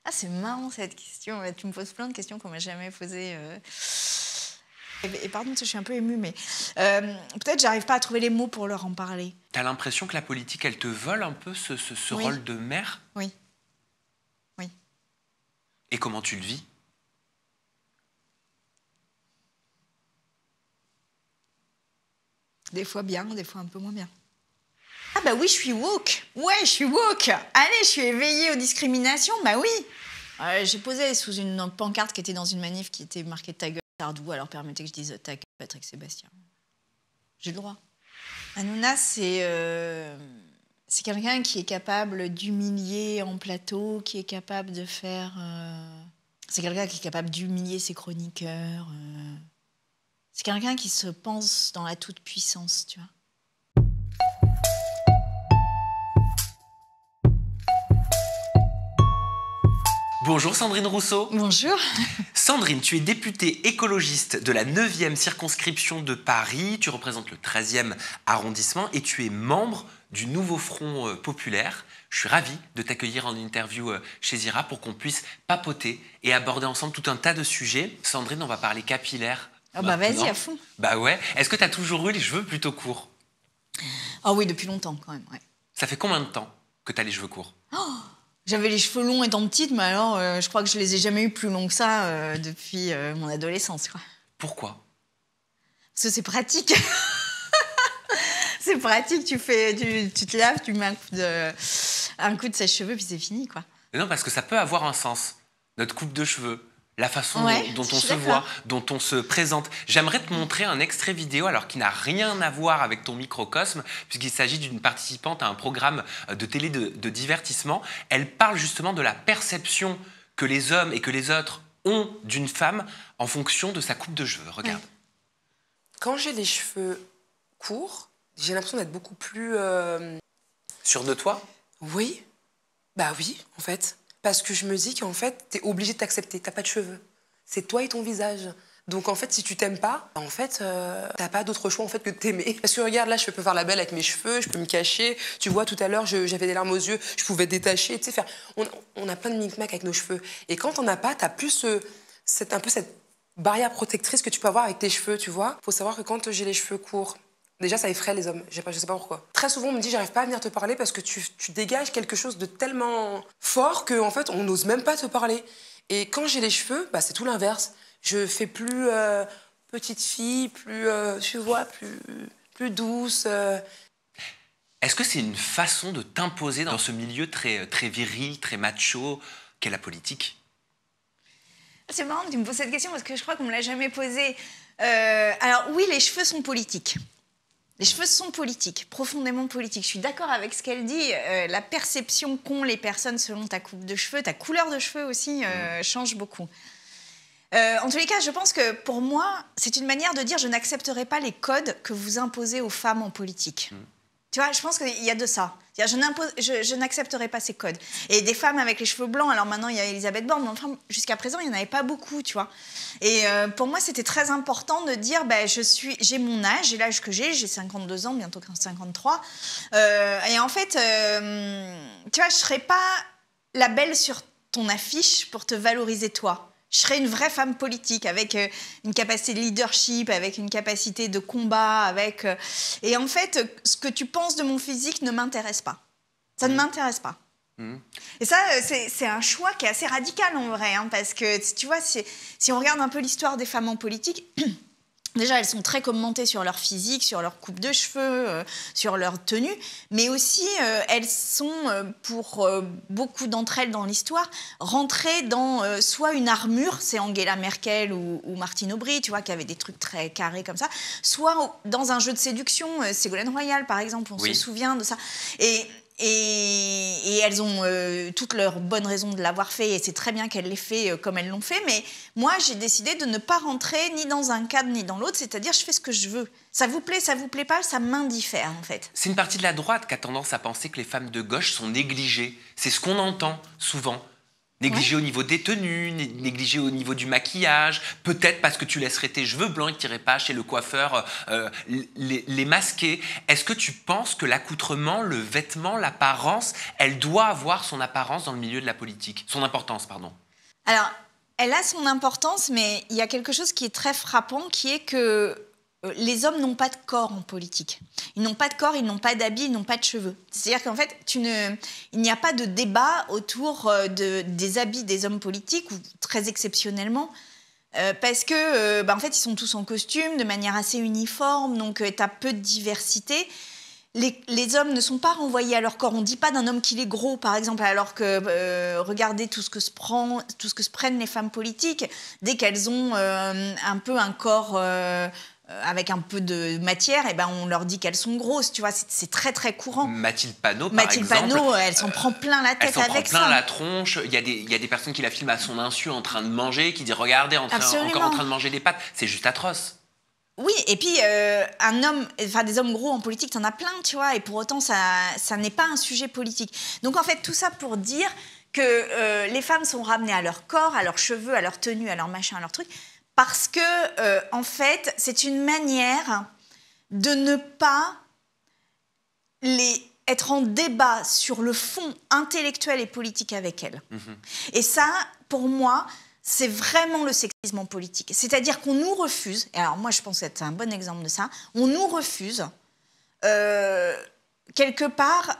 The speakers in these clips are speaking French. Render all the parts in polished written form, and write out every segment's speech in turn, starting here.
Ah, c'est marrant cette question. Tu me poses plein de questions qu'on m'a jamais posées. Et pardon, je suis un peu émue, mais peut-être j'arrive pas à trouver les mots pour leur en parler. T'as l'impression que la politique, elle te vole un peu ce Oui. rôle de mère? Oui. Oui. Et comment tu le vis? Des fois bien, des fois un peu moins bien. Ah bah oui, je suis woke. Ouais, je suis woke. Allez, je suis éveillée aux discriminations. Bah oui. J'ai posé sous une pancarte qui était dans une manif qui était marquée ta gueule, Sardou. Alors permettez que je dise ta gueule, Patrick Sébastien. J'ai le droit. Hanouna, c'est quelqu'un qui est capable d'humilier en plateau, qui est capable de faire... C'est quelqu'un qui est capable d'humilier ses chroniqueurs. C'est quelqu'un qui se pense dans la toute-puissance, tu vois. Bonjour Sandrine Rousseau. Bonjour. Sandrine, tu es députée écologiste de la 9e circonscription de Paris, tu représentes le 13e arrondissement et tu es membre du Nouveau Front Populaire. Je suis ravi de t'accueillir en interview chez Zira pour qu'on puisse papoter et aborder ensemble tout un tas de sujets. Sandrine, on va parler capillaire. Ah bah vas-y, à fond. Bah ouais. Est-ce que tu as toujours eu les cheveux plutôt courts? Ah oui, depuis longtemps quand même, ouais. Ça fait combien de temps que tu as les cheveux courts? J'avais les cheveux longs étant petite, mais alors je crois que je les ai jamais eu plus longs que ça depuis mon adolescence, quoi. Pourquoi? Parce que c'est pratique. C'est pratique, tu te laves, tu mets un coup de sèche-cheveux, puis c'est fini, quoi. Mais non, parce que ça peut avoir un sens. Notre coupe de cheveux, la façon dont on se voit, dont on se présente. J'aimerais te montrer un extrait vidéo, alors qui n'a rien à voir avec ton microcosme, puisqu'il s'agit d'une participante à un programme de télé de divertissement. Elle parle justement de la perception que les hommes et que les autres ont d'une femme en fonction de sa coupe de cheveux. Regarde. Ouais. Quand j'ai les cheveux courts, j'ai l'impression d'être beaucoup plus... Sûre de toi? Oui. Bah oui, en fait. Parce que je me dis qu'en fait, t'es obligé de t'accepter. T'as pas de cheveux. C'est toi et ton visage. Donc en fait, si tu t'aimes pas, en fait, t'as pas d'autre choix en fait que de t'aimer. Parce que regarde, là, je peux faire la belle avec mes cheveux, je peux me cacher. Tu vois, tout à l'heure, j'avais des larmes aux yeux, je pouvais détacher. Tu sais, on a plein de micmacs avec nos cheveux. Et quand t'en as pas, t'as plus un peu cette barrière protectrice que tu peux avoir avec tes cheveux, tu vois. Faut savoir que quand j'ai les cheveux courts, déjà, ça effraie les hommes. Je sais pas pourquoi. Très souvent, on me dit, j'arrive pas à venir te parler parce que tu dégages quelque chose de tellement fort qu'en fait, on n'ose même pas te parler. Et quand j'ai les cheveux, bah, c'est tout l'inverse. Je fais plus petite fille, plus, tu vois, plus douce. Est-ce que c'est une façon de t'imposer dans ce milieu très, très viril, très macho qu'est la politique? C'est marrant que tu me poses cette question parce que je crois qu'on me l'a jamais posée. Alors oui, les cheveux sont politiques. Les cheveux sont politiques, profondément politiques. Je suis d'accord avec ce qu'elle dit. La perception qu'ont les personnes selon ta coupe de cheveux, ta couleur de cheveux aussi, change beaucoup. En tous les cas, je pense que pour moi, c'est une manière de dire je n'accepterai pas les codes que vous imposez aux femmes en politique. Tu vois, je pense qu'il y a de ça. Je n'accepterai pas ces codes. Et des femmes avec les cheveux blancs, alors maintenant il y a Elisabeth Borne, mais enfin, jusqu'à présent il n'y en avait pas beaucoup, tu vois. Et pour moi c'était très important de dire, j'ai mon âge, j'ai l'âge que j'ai 52 ans, bientôt 53. Et en fait, tu vois, je ne serai pas la belle sur ton affiche pour te valoriser toi. Je serais une vraie femme politique, avec une capacité de leadership, avec une capacité de combat, Et en fait, ce que tu penses de mon physique ne m'intéresse pas. Ça ne m'intéresse pas. Et ça, c'est un choix qui est assez radical en vrai, hein, parce que, tu vois, si on regarde un peu l'histoire des femmes en politique... Déjà, elles sont très commentées sur leur physique, sur leur coupe de cheveux, sur leur tenue, mais aussi elles sont, pour beaucoup d'entre elles dans l'histoire, rentrées dans soit une armure, c'est Angela Merkel ou Martine Aubry, tu vois, qui avaient des trucs très carrés comme ça, soit dans un jeu de séduction, Ségolène Royal par exemple, on se souvient de ça. Et elles ont toutes leurs bonnes raisons de l'avoir fait, et c'est très bien qu'elles l'aient fait comme elles l'ont fait, mais moi j'ai décidé de ne pas rentrer ni dans un cadre ni dans l'autre, c'est-à-dire je fais ce que je veux. Ça vous plaît pas, ça m'indiffère en fait. C'est une partie de la droite qui a tendance à penser que les femmes de gauche sont négligées. C'est ce qu'on entend souvent. Négligé au niveau des tenues, négligé au niveau du maquillage, peut-être parce que tu laisserais tes cheveux blancs et que tu n'irais pas chez le coiffeur les masquer. Est-ce que tu penses que l'accoutrement, le vêtement, l'apparence, elle doit avoir son apparence dans le milieu de la politique? Son importance, pardon. Alors, elle a son importance, mais il y a quelque chose qui est très frappant, qui est que les hommes n'ont pas de corps en politique. Ils n'ont pas de corps, ils n'ont pas d'habits, ils n'ont pas de cheveux. C'est-à-dire qu'en fait, il n'y a pas de débat autour des habits des hommes politiques, ou très exceptionnellement, parce que, en fait, ils sont tous en costume, de manière assez uniforme, donc tu as peu de diversité. Les hommes ne sont pas renvoyés à leur corps. On ne dit pas d'un homme qu'il est gros, par exemple, alors que regardez tout ce que se prennent les femmes politiques dès qu'elles ont un peu un corps avec un peu de matière, et on leur dit qu'elles sont grosses, tu vois, c'est très très courant. Mathilde Panot, par exemple. Mathilde Panot, elle s'en prend plein la tête avec ça. Elle s'en prend plein la tronche. Il y a des personnes qui la filment à son insu en train de manger, qui disent regardez, encore en train de manger des pâtes. C'est juste atroce. Oui, et puis des hommes gros en politique, t'en as plein, tu vois, et pour autant ça n'est pas un sujet politique. Donc en fait, tout ça pour dire que les femmes sont ramenées à leur corps, à leurs cheveux, à leur tenue, à leur machin, à leur truc, parce que en fait, c'est une manière de ne pas être en débat sur le fond intellectuel et politique avec elles. Et ça, pour moi, c'est vraiment le sexisme en politique. C'est-à-dire qu'on nous refuse, et alors moi je pense que c'est un bon exemple de ça, on nous refuse quelque part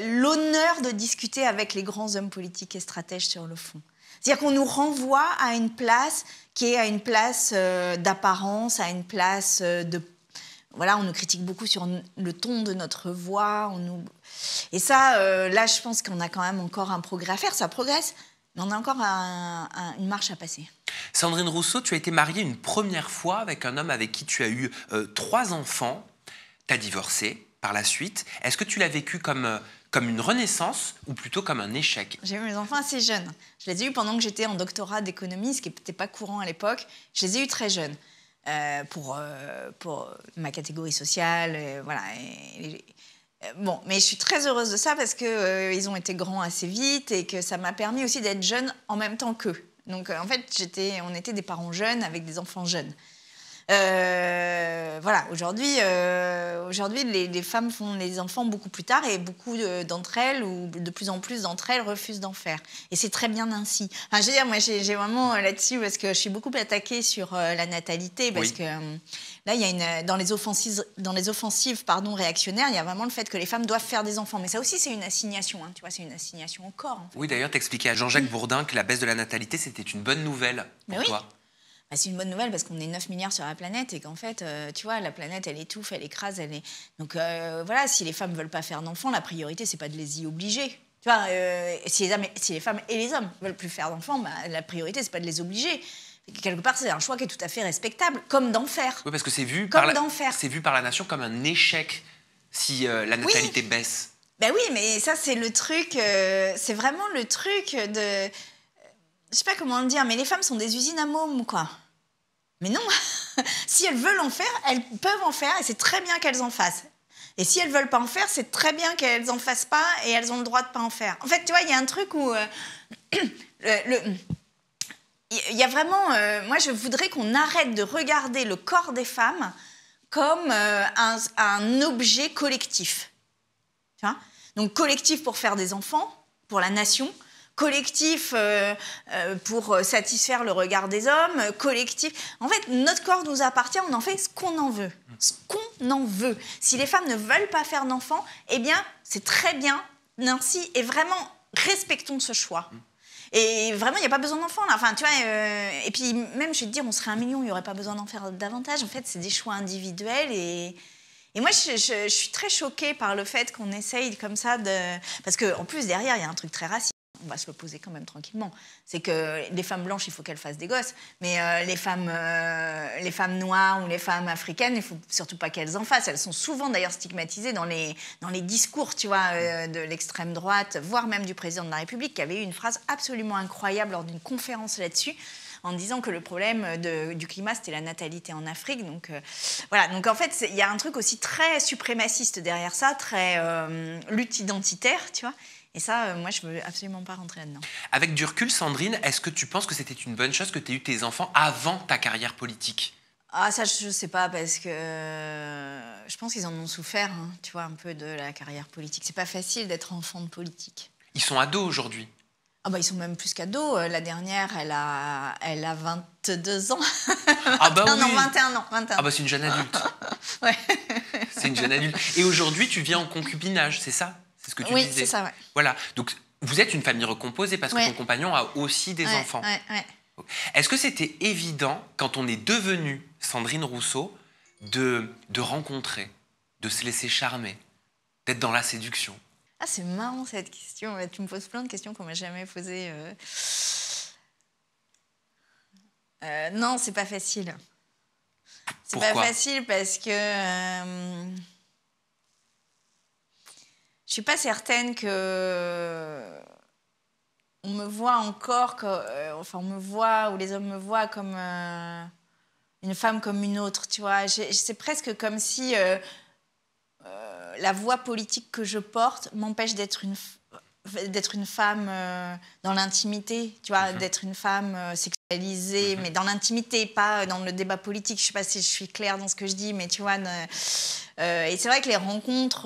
l'honneur de discuter avec les grands hommes politiques et stratèges sur le fond. C'est-à-dire qu'on nous renvoie à une place qui est à une place d'apparence, à une place de... Voilà, on nous critique beaucoup sur le ton de notre voix. Et ça, là, je pense qu'on a quand même encore un progrès à faire. Ça progresse, mais on a encore une marche à passer. Sandrine Rousseau, tu as été mariée une première fois avec un homme avec qui tu as eu 3 enfants. Tu as divorcé par la suite. Est-ce que tu l'as vécu comme une renaissance ou plutôt comme un échec? J'ai eu mes enfants assez jeunes. Je les ai eus pendant que j'étais en doctorat d'économie, ce qui n'était pas courant à l'époque. Je les ai eus très jeunes pour ma catégorie sociale. Voilà. Bon, mais je suis très heureuse de ça parce qu'ils ont été grands assez vite et que ça m'a permis aussi d'être jeune en même temps qu'eux. Donc en fait, on était des parents jeunes avec des enfants jeunes. Voilà, aujourd'hui, les femmes font les enfants beaucoup plus tard et beaucoup d'entre elles, ou de plus en plus d'entre elles, refusent d'en faire. Et c'est très bien ainsi. Enfin, je veux dire, moi, j'ai vraiment là-dessus, parce que je suis beaucoup attaquée sur la natalité, parce que là, il y a dans les offensives réactionnaires, il y a vraiment le fait que les femmes doivent faire des enfants. Mais ça aussi, c'est une assignation, hein, tu vois, c'est une assignation au corps. En fait. Oui, d'ailleurs, t'expliquais à Jean-Jacques Bourdin que la baisse de la natalité, c'était une bonne nouvelle pour toi. Bah, c'est une bonne nouvelle parce qu'on est 9 milliards sur la planète et qu'en fait, tu vois, la planète, elle étouffe, elle écrase, Donc voilà, si les femmes ne veulent pas faire d'enfants, la priorité, c'est pas de les y obliger. Tu vois, si les femmes et les hommes ne veulent plus faire d'enfants, bah, la priorité, c'est pas de les obliger. Quelque part, c'est un choix qui est tout à fait respectable, comme d'en faire. Oui, parce que c'est vu par la nation comme un échec si la natalité baisse. Ben oui, mais ça, c'est le truc, c'est vraiment le truc de... Je sais pas comment le dire, mais les femmes sont des usines à mômes, quoi. Mais non, si elles veulent en faire, elles peuvent en faire et c'est très bien qu'elles en fassent. Et si elles veulent pas en faire, c'est très bien qu'elles en fassent pas et elles ont le droit de pas en faire. En fait, tu vois, il y a un truc où... il y a vraiment... moi, je voudrais qu'on arrête de regarder le corps des femmes comme un objet collectif. Tu vois ? Donc, collectif pour faire des enfants, pour la nation... collectif pour satisfaire le regard des hommes, collectif. En fait, notre corps nous appartient, on en fait ce qu'on en veut. Ce qu'on en veut. Si les femmes ne veulent pas faire d'enfants, eh bien, c'est très bien ainsi. Et vraiment, respectons ce choix. Et vraiment, il n'y a pas besoin d'enfants, là. Enfin, tu vois, et puis, même, je vais te dire, on serait 1 million, il n'y aurait pas besoin d'en faire davantage. En fait, c'est des choix individuels et moi, je suis très choquée par le fait qu'on essaye comme ça de... Parce qu'en plus, derrière, il y a un truc très raciste. On va se le poser quand même tranquillement. C'est que les femmes blanches, il faut qu'elles fassent des gosses. Mais les femmes noires ou les femmes africaines, il ne faut surtout pas qu'elles en fassent. Elles sont souvent d'ailleurs stigmatisées dans les discours, tu vois, de l'extrême droite, voire même du président de la République, qui avait eu une phrase absolument incroyable lors d'une conférence là-dessus, en disant que le problème du climat, c'était la natalité en Afrique. Donc, voilà. Donc, en fait, il y a un truc aussi très suprémaciste derrière ça, très lutte identitaire, tu vois. Et ça, moi, je veux absolument pas rentrer là-dedans. Avec du recul, Sandrine, est-ce que tu penses que c'était une bonne chose que tu aies eu tes enfants avant ta carrière politique? Ah, ça, je sais pas, parce que je pense qu'ils en ont souffert, hein, tu vois, un peu de la carrière politique. C'est pas facile d'être enfant de politique. Ils sont ados aujourd'hui. Ah bah, ils sont même plus qu'ados. La dernière, elle a 22 ans. Ah bah oui. Non, 21 ans. 21. Ah bah c'est une jeune adulte. Ouais. C'est une jeune adulte. Et aujourd'hui, tu vis en concubinage, c'est ça? C'est ce que tu disais? Oui, c'est ça, ouais. Voilà. Donc, vous êtes une famille recomposée parce que ton compagnon a aussi des enfants. Ouais. Est-ce que c'était évident, quand on est devenu Sandrine Rousseau, de rencontrer, de se laisser charmer, d'être dans la séduction? Ah, c'est marrant cette question. Tu me poses plein de questions qu'on m'a jamais posées. Non, c'est pas facile. C'est pas facile parce que je suis pas certaine que on me voit encore, on me voit, ou les hommes me voient comme une femme comme une autre, tu vois. C'est presque comme si la voix politique que je porte m'empêche d'être une femme dans l'intimité, tu vois, d'être une femme sexualisée, mais dans l'intimité, pas dans le débat politique. Je sais pas si je suis claire dans ce que je dis, mais tu vois, et c'est vrai que les rencontres,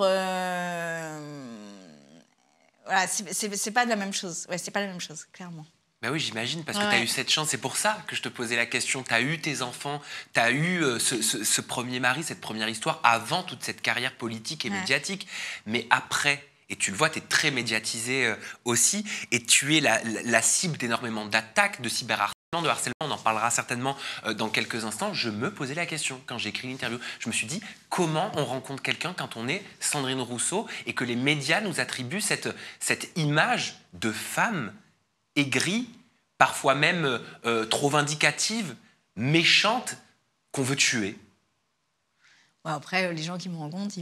voilà, c'est pas de la même chose. Ouais, c'est pas la même chose, clairement. Ben oui, j'imagine, parce que tu as eu cette chance. C'est pour ça que je te posais la question. Tu as eu tes enfants, tu as eu ce premier mari, cette première histoire, avant toute cette carrière politique et médiatique. Mais après, et tu le vois, tu es très médiatisée aussi, et tu es la cible d'énormément d'attaques, de cyberharcèlement, de harcèlement. On en parlera certainement dans quelques instants. Je me posais la question quand j'ai écrit l'interview. Je me suis dit, comment on rencontre quelqu'un quand on est Sandrine Rousseau et que les médias nous attribuent cette image de femme aigrie, parfois même trop vindicative, méchante, qu'on veut tuer. Ouais, après, les gens qui me rencontrent,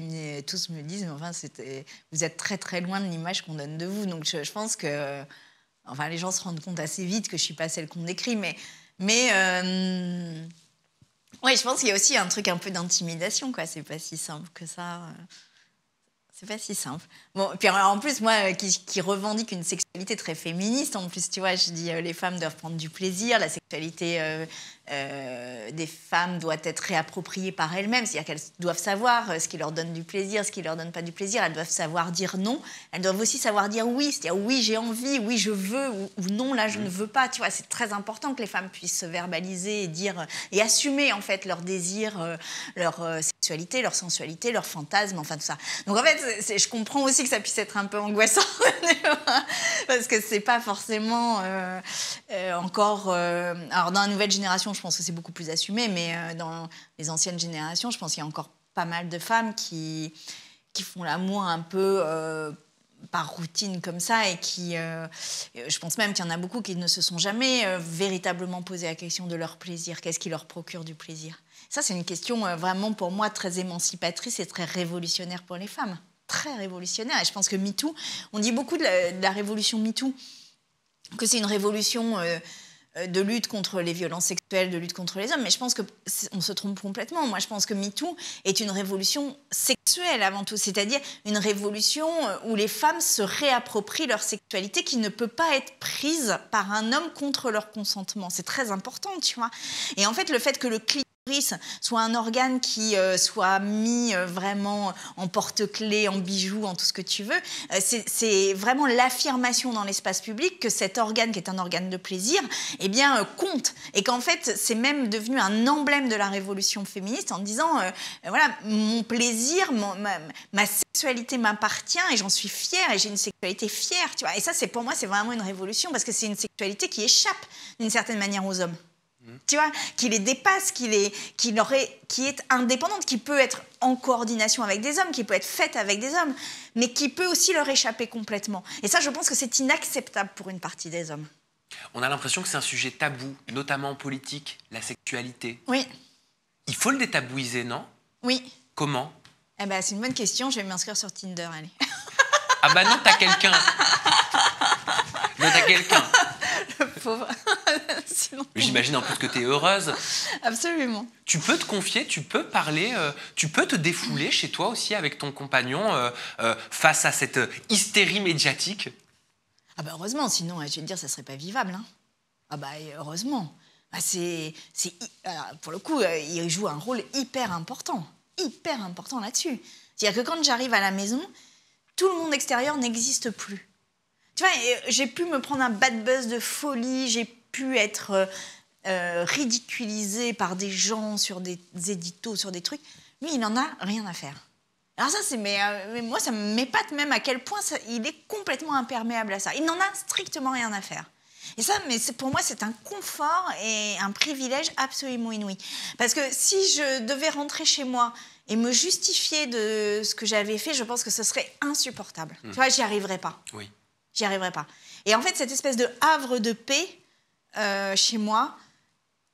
tous me disent, mais enfin, vous êtes très très loin de l'image qu'on donne de vous. Donc je pense que, enfin, les gens se rendent compte assez vite que je suis pas celle qu'on décrit, mais ouais, je pense qu'il y a aussi un truc un peu d'intimidation, quoi. C'est pas si simple que ça. C'est pas si simple. Bon, puis en plus, moi, qui revendique une sexualité très féministe, en plus, tu vois, je dis les femmes doivent prendre du plaisir, la sexualité des femmes doit être réappropriée par elles-mêmes, c'est-à-dire qu'elles doivent savoir ce qui leur donne du plaisir, ce qui leur donne pas du plaisir, elles doivent savoir dire non, elles doivent aussi savoir dire oui, c'est-à-dire oui, j'ai envie, oui, je veux, ou non, là, je ne veux pas, tu vois, c'est très important que les femmes puissent se verbaliser et dire, et assumer, en fait, leur désir, leur sexualité, leur sensualité, leur fantasme, enfin, tout ça. Donc, en fait, je comprends aussi que ça puisse être un peu angoissant, parce que c'est pas forcément encore... alors, dans la nouvelle génération, je pense que c'est beaucoup plus assumé, mais dans les anciennes générations, je pense qu'il y a encore pas mal de femmes qui font l'amour un peu par routine comme ça, et je pense même qu'il y en a beaucoup qui ne se sont jamais véritablement posé la question de leur plaisir. Qu'est-ce qui leur procure du plaisir? Ça, c'est une question vraiment, pour moi, très émancipatrice et très révolutionnaire pour les femmes. Très révolutionnaire. Et je pense que MeToo, on dit beaucoup de la révolution MeToo, que c'est une révolution de lutte contre les violences sexuelles, de lutte contre les hommes, mais je pense qu'on se trompe complètement. Moi, je pense que MeToo est une révolution sexuelle avant tout, c'est-à-dire une révolution où les femmes se réapproprient leur sexualité qui ne peut pas être prise par un homme contre leur consentement. C'est très important, tu vois. Et en fait, le fait que le clitoris soit un organe qui soit mis vraiment en porte-clés, en bijoux, en tout ce que tu veux, c'est vraiment l'affirmation dans l'espace public que cet organe, qui est un organe de plaisir, eh bien, compte. Et qu'en fait, c'est même devenu un emblème de la révolution féministe en disant, voilà, mon plaisir, ma sexualité m'appartient et j'en suis fière et j'ai une sexualité fière, tu vois. Et ça, pour moi, c'est vraiment une révolution parce que c'est une sexualité qui échappe d'une certaine manière aux hommes. Tu vois, qui les dépasse, qui est indépendante, qui peut être en coordination avec des hommes, qui peut être faite avec des hommes, mais qui peut aussi leur échapper complètement. Et ça, je pense que c'est inacceptable pour une partie des hommes. On a l'impression que c'est un sujet tabou, notamment en politique, la sexualité. Oui. Il faut le détabouiser, non? Oui. Comment? Eh ben, c'est une bonne question, je vais m'inscrire sur Tinder, allez. Ah bah non, t'as quelqu'un. Non, t'as quelqu'un. Le pauvre. Sinon, J'imagine en plus que tu es heureuse. Absolument. Tu peux te confier, tu peux parler, tu peux te défouler chez toi aussi avec ton compagnon face à cette hystérie médiatique. Ah bah heureusement, sinon, je vais te dire, ça serait pas vivable. Hein. Ah bah heureusement. Bah pour le coup, il joue un rôle hyper important là-dessus. C'est-à-dire que quand j'arrive à la maison, tout le monde extérieur n'existe plus. Tu vois, j'ai pu me prendre un bad buzz de folie, j'ai pu être ridiculisée par des gens sur des éditos, sur des trucs. Lui, il n'en a rien à faire. Alors ça, mais moi, ça m'épate même à quel point il est complètement imperméable à ça. Il n'en a strictement rien à faire. Et ça, pour moi, c'est un confort et un privilège absolument inouï. Parce que si je devais rentrer chez moi et me justifier de ce que j'avais fait, je pense que ce serait insupportable. Tu vois, j'y arriverais pas. Oui. J'y arriverais pas. Et en fait, cette espèce de havre de paix chez moi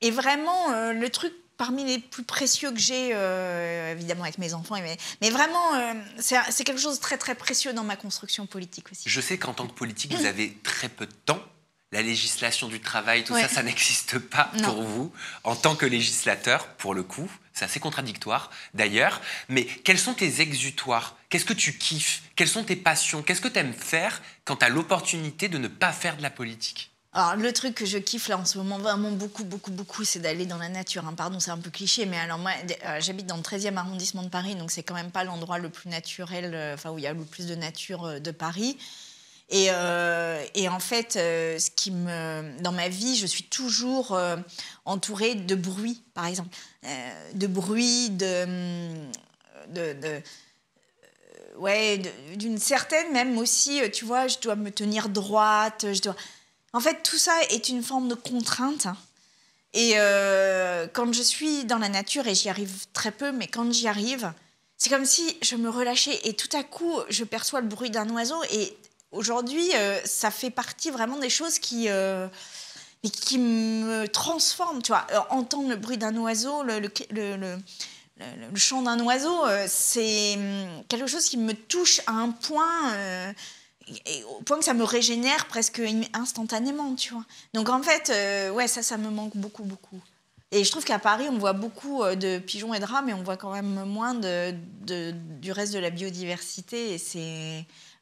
est vraiment le truc parmi les plus précieux que j'ai, évidemment avec mes enfants. Mais vraiment, c'est quelque chose de très, très précieux dans ma construction politique aussi. Je sais qu'en tant que politique, vous avez très peu de temps. La législation du travail, tout ça n'existe pas pour vous. En tant que législateur, pour le coup, c'est assez contradictoire d'ailleurs. Mais quels sont tes exutoires? Qu'est-ce que tu kiffes? Quelles sont tes passions? Qu'est-ce que tu aimes faire quand tu as l'opportunité de ne pas faire de la politique? Alors, le truc que je kiffe là en ce moment, vraiment beaucoup, c'est d'aller dans la nature. Hein. Pardon, c'est un peu cliché, mais alors moi, j'habite dans le 13e arrondissement de Paris, donc c'est quand même pas l'endroit le plus naturel, où il y a le plus de nature de Paris. Et en fait, dans ma vie, je suis toujours entourée de bruit, par exemple. De bruit, d'une certaine même aussi, tu vois, je dois me tenir droite, En fait, tout ça est une forme de contrainte. Et quand je suis dans la nature, et j'y arrive très peu, mais quand j'y arrive, c'est comme si je me relâchais et tout à coup, je perçois le bruit d'un oiseau. Et aujourd'hui, ça fait partie vraiment des choses qui me transforment. Tu vois, entendre le bruit d'un oiseau, le chant d'un oiseau, c'est quelque chose qui me touche à un point... Et au point que ça me régénère presque instantanément, tu vois. Donc en fait, ça me manque beaucoup. Et je trouve qu'à Paris, on voit beaucoup de pigeons et de rats, mais on voit quand même moins du reste de la biodiversité.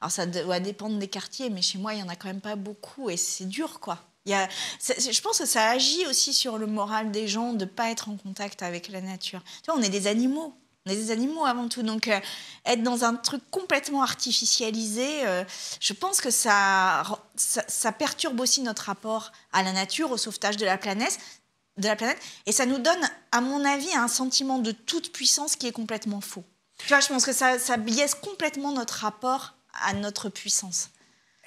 Alors ça doit dépendre des quartiers, mais chez moi, il n'y en a quand même pas beaucoup et c'est dur, quoi. Je pense que ça agit aussi sur le moral des gens de ne pas être en contact avec la nature. Tu vois, on est des animaux. On est des animaux avant tout, donc être dans un truc complètement artificialisé, je pense que ça perturbe aussi notre rapport à la nature, au sauvetage de la planète, et ça nous donne, à mon avis, un sentiment de toute puissance qui est complètement faux. Tu vois, je pense que ça biaise complètement notre rapport à notre puissance.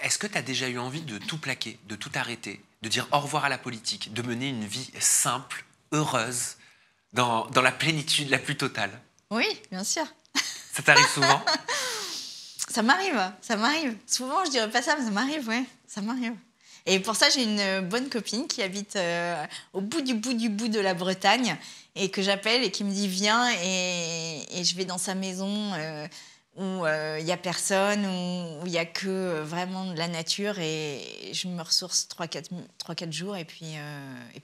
Est-ce que tu as déjà eu envie de tout plaquer, de tout arrêter, de dire au revoir à la politique, de mener une vie simple, heureuse, dans la plénitude la plus totale? Oui, bien sûr. Ça t'arrive souvent? Ça m'arrive. Souvent, je dirais pas ça, mais ça m'arrive, ouais. Ça m'arrive. Et pour ça, j'ai une bonne copine qui habite au bout de la Bretagne et que j'appelle et qui me dit viens et je vais dans sa maison où il n'y a personne, où il n'y a que vraiment de la nature et je me ressource 3-4 jours et puis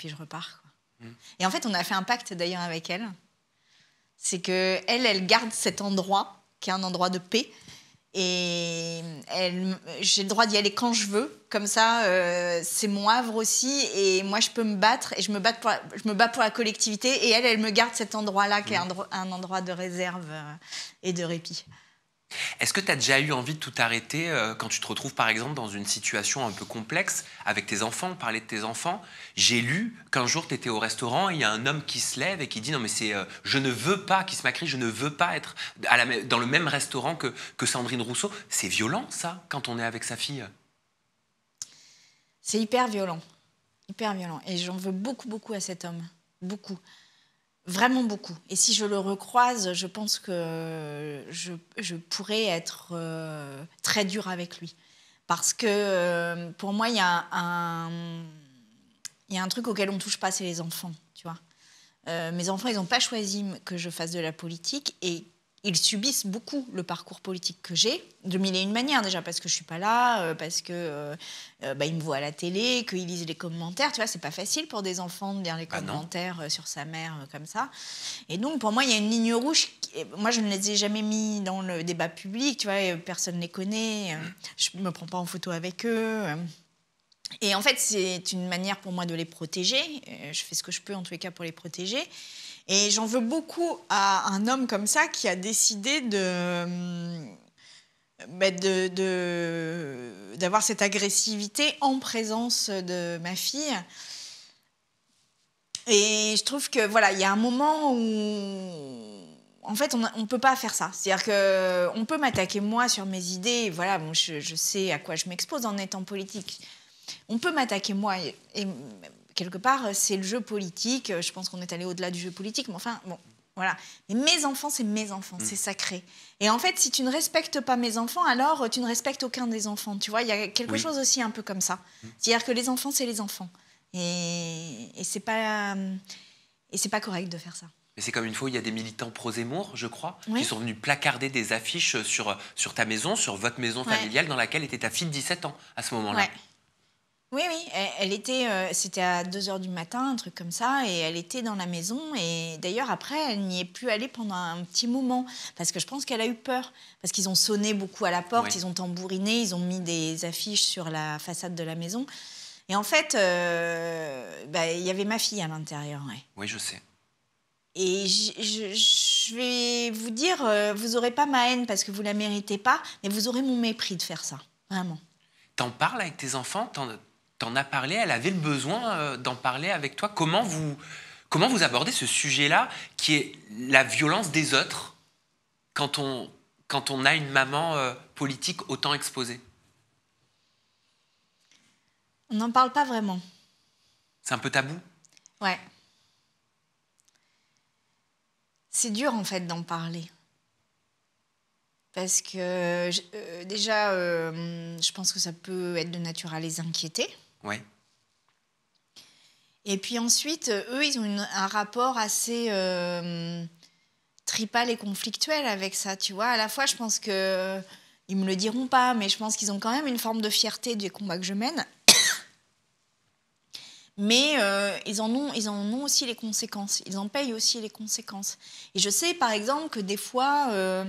je repars, quoi. Et en fait, on a fait un pacte d'ailleurs avec elle. C'est qu'elle garde cet endroit, qui est un endroit de paix. Et j'ai le droit d'y aller quand je veux. Comme ça, c'est mon havre aussi. Et moi, je peux me battre. Et je me bats pour la collectivité. Et elle me garde cet endroit-là, qui est un endroit de réserve et de répit. Est-ce que tu as déjà eu envie de tout arrêter quand tu te retrouves par exemple dans une situation un peu complexe avec tes enfants, on parlait de tes enfants. J'ai lu qu'un jour tu étais au restaurant et il y a un homme qui se lève et qui dit non mais je ne veux pas, qui se m'écrit je ne veux pas être dans le même restaurant que Sandrine Rousseau. C'est violent ça quand on est avec sa fille? C'est hyper violent. Et j'en veux beaucoup à cet homme. Beaucoup. Vraiment beaucoup. Et si je le recroise, je pense que je pourrais être très dure avec lui. Parce que pour moi, il y a un truc auquel on ne touche pas, c'est les enfants. Tu vois. Mes enfants, ils n'ont pas choisi que je fasse de la politique. Et ils subissent beaucoup le parcours politique que j'ai, de mille et une manières déjà, parce que je suis pas là, parce que ils me voient à la télé, qu'ils lisent les commentaires. Tu vois, c'est pas facile pour des enfants de lire les commentaires sur sa mère comme ça. Et donc, pour moi, il y a une ligne rouge. Moi, je ne les ai jamais mis dans le débat public. Tu vois, personne ne les connaît. Je me prends pas en photo avec eux. Et en fait, c'est une manière pour moi de les protéger. Je fais ce que je peux, en tous les cas, pour les protéger. Et j'en veux beaucoup à un homme comme ça qui a décidé d'avoir cette agressivité en présence de ma fille. Et je trouve que voilà, il y a un moment où en fait on ne peut pas faire ça. C'est-à-dire qu'on peut m'attaquer moi sur mes idées. Voilà, bon, je sais à quoi je m'expose en étant politique. On peut m'attaquer moi et quelque part, c'est le jeu politique. Je pense qu'on est allé au-delà du jeu politique, mais enfin, bon, voilà. Mais mes enfants, c'est mes enfants, c'est sacré. Et en fait, si tu ne respectes pas mes enfants, alors tu ne respectes aucun des enfants. Tu vois, il y a quelque chose aussi un peu comme ça. C'est-à-dire que les enfants, c'est les enfants. Et c'est pas correct de faire ça. Mais c'est comme une fois, il y a des militants pro-Zemmour, je crois, qui sont venus placarder des affiches sur ta maison, sur votre maison familiale, dans laquelle était ta fille de 17 ans à ce moment-là. Ouais. Oui, elle était, c'était à 2h du matin, un truc comme ça, et elle était dans la maison. Et d'ailleurs, après, elle n'y est plus allée pendant un petit moment, parce que je pense qu'elle a eu peur. Parce qu'ils ont sonné beaucoup à la porte, ils ont tambouriné, ils ont mis des affiches sur la façade de la maison. Et en fait, il y avait ma fille à l'intérieur. Oui, je sais. Et je vais vous dire, vous n'aurez pas ma haine parce que vous ne la méritez pas, mais vous aurez mon mépris de faire ça, vraiment. T'en parles avec tes enfants ? T'en as parlé ? Elle avait le besoin d'en parler avec toi ? Comment vous abordez ce sujet-là, qui est la violence des autres, quand on a une maman politique autant exposée ? On n'en parle pas vraiment. C'est un peu tabou ? Ouais. C'est dur, en fait, d'en parler. Parce que, déjà, je pense que ça peut être de nature à les inquiéter. Ouais. Et puis ensuite, eux, ils ont un rapport assez tripal et conflictuel avec ça, tu vois. À la fois, je pense que ils me le diront pas, mais je pense qu'ils ont quand même une forme de fierté des combats que je mène. Mais ils en ont aussi les conséquences. Ils en payent aussi les conséquences. Et je sais, par exemple, que des fois,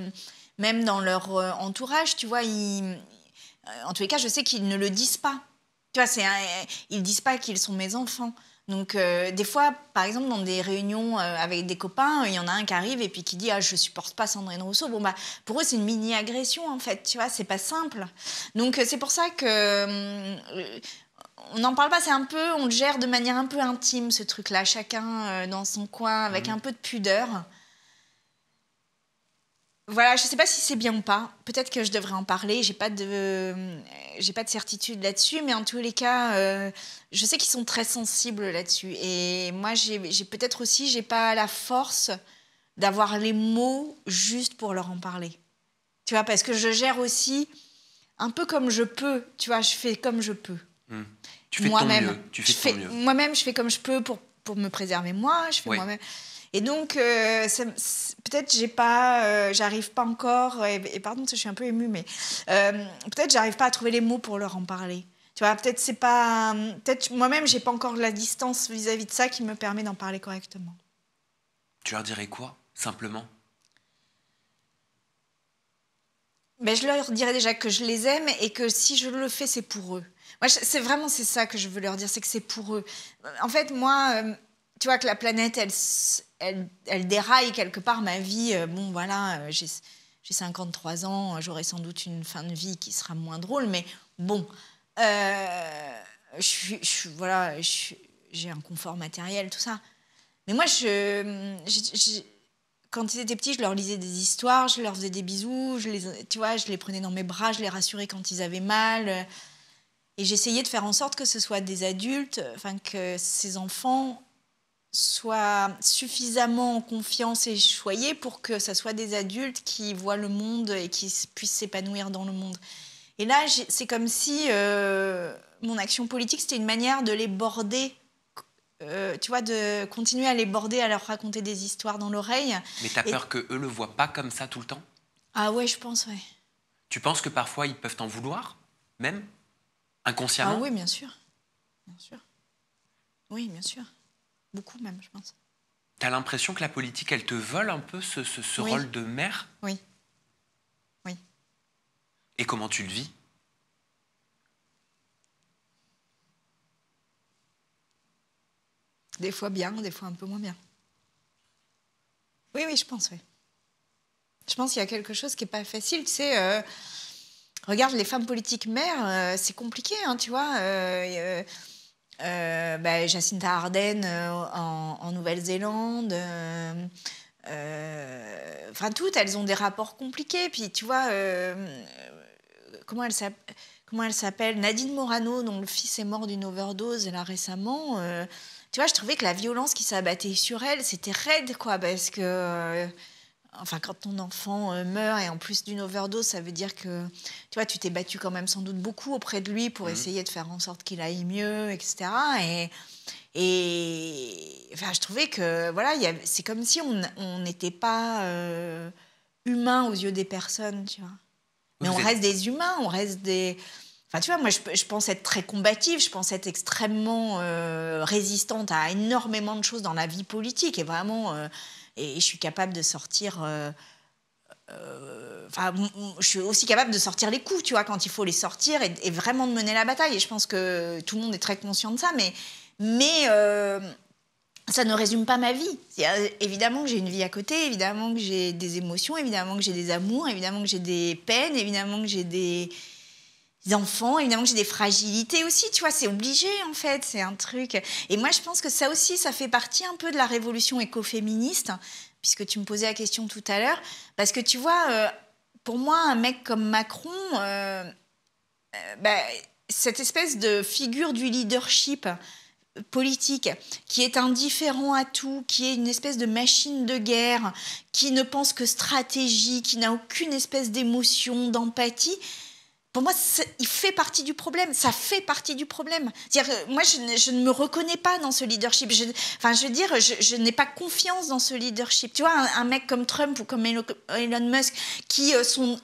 même dans leur entourage, tu vois, en tous les cas, je sais qu'ils ne le disent pas. Tu vois, ils disent pas qu'ils sont mes enfants. Donc, des fois, par exemple, dans des réunions avec des copains, il y en a un qui arrive et puis qui dit « Ah, je supporte pas Sandrine Rousseau ». Bon, pour eux, c'est une mini-agression, en fait. Tu vois, c'est pas simple. Donc, c'est pour ça que... on n'en parle pas, on le gère de manière un peu intime, ce truc-là, chacun dans son coin, avec un peu de pudeur. Voilà, je ne sais pas si c'est bien ou pas. Peut-être que je devrais en parler. J'ai pas de certitude là-dessus, mais en tous les cas, je sais qu'ils sont très sensibles là-dessus. Et moi, j'ai pas la force d'avoir les mots juste pour leur en parler. Tu vois, parce que je gère aussi un peu comme je peux. Tu vois, je fais comme je peux. Tu fais de ton mieux. Moi-même, je fais comme je peux pour me préserver moi. Je fais moi-même. Et donc, peut-être j'arrive pas encore, et pardon, je suis un peu émue, mais peut-être j'arrive pas à trouver les mots pour leur en parler. Tu vois, peut-être moi-même, j'ai pas encore la distance vis-à-vis de ça qui me permet d'en parler correctement. Tu leur dirais quoi, simplement ? Je leur dirais déjà que je les aime et que si je le fais, c'est pour eux. Moi, c'est ça que je veux leur dire, c'est que c'est pour eux. En fait, moi, tu vois que la planète, elle déraille quelque part, ma vie. Bon, voilà, j'ai 53 ans, j'aurai sans doute une fin de vie qui sera moins drôle, mais bon, j'ai un confort matériel, tout ça. Mais moi, quand ils étaient petits, je leur lisais des histoires, je leur faisais des bisous, je les prenais dans mes bras, je les rassurais quand ils avaient mal. Et j'essayais de faire en sorte que ce soit des adultes, que ces enfants soient suffisamment en confiance et choyés pour que ce soit des adultes qui voient le monde et qui puissent s'épanouir dans le monde. Et là, c'est comme si mon action politique, c'était une manière de les border tu vois, de continuer à les border, à leur raconter des histoires dans l'oreille. Mais t'as peur qu'eux le voient pas comme ça tout le temps? Ah ouais, je pense, ouais. Tu penses que parfois ils peuvent t'en vouloir, même inconsciemment? Ah oui, bien sûr. Bien sûr. Oui, bien sûr. Beaucoup même, je pense. T'as l'impression que la politique, elle te vole un peu ce Oui. rôle de mère? Oui. Oui. Et comment tu le vis? Des fois bien, des fois un peu moins bien. Oui, oui, je pense, oui. Je pense qu'il y a quelque chose qui n'est pas facile. Tu sais, regarde les femmes politiques mères, c'est compliqué, hein, tu vois. Jacinta Ardern en Nouvelle-Zélande. Enfin, toutes, elles ont des rapports compliqués. Puis, tu vois, comment elle s'appelle? Nadine Morano, dont le fils est mort d'une overdose là récemment. Tu vois, je trouvais que la violence qui s'abattait sur elle, c'était raide, quoi, parce que... Enfin, quand ton enfant meurt et en plus d'une overdose, ça veut dire que tu vois, tu t'es battu quand même sans doute beaucoup auprès de lui pour essayer de faire en sorte qu'il aille mieux, etc. Et enfin, je trouvais que voilà, c'est comme si on n'était pas humain aux yeux des personnes, tu vois. Mais on reste des humains, on reste des... Enfin, tu vois, moi, je pense être très combative, je pense être extrêmement résistante à énormément de choses dans la vie politique et vraiment... Et je suis capable de sortir... je suis aussi capable de sortir les coups, tu vois, quand il faut les sortir et vraiment de mener la bataille. Et je pense que tout le monde est très conscient de ça, mais ça ne résume pas ma vie. Évidemment que j'ai une vie à côté, évidemment que j'ai des émotions, évidemment que j'ai des amours, évidemment que j'ai des peines, évidemment que j'ai des enfants, évidemment que j'ai des fragilités aussi, tu vois, c'est obligé en fait, c'est un truc. Et moi je pense que ça aussi, ça fait partie un peu de la révolution écoféministe, puisque tu me posais la question tout à l'heure, parce que tu vois, pour moi, un mec comme Macron, cette espèce de figure du leadership politique, qui est indifférent à tout, qui est une espèce de machine de guerre, qui ne pense que stratégie, qui n'a aucune espèce d'émotion, d'empathie, pour moi, il fait partie du problème. Ça fait partie du problème. C'est-à-dire, moi, je ne me reconnais pas dans ce leadership. Je n'ai pas confiance dans ce leadership. Tu vois, un mec comme Trump ou comme Elon Musk qui sont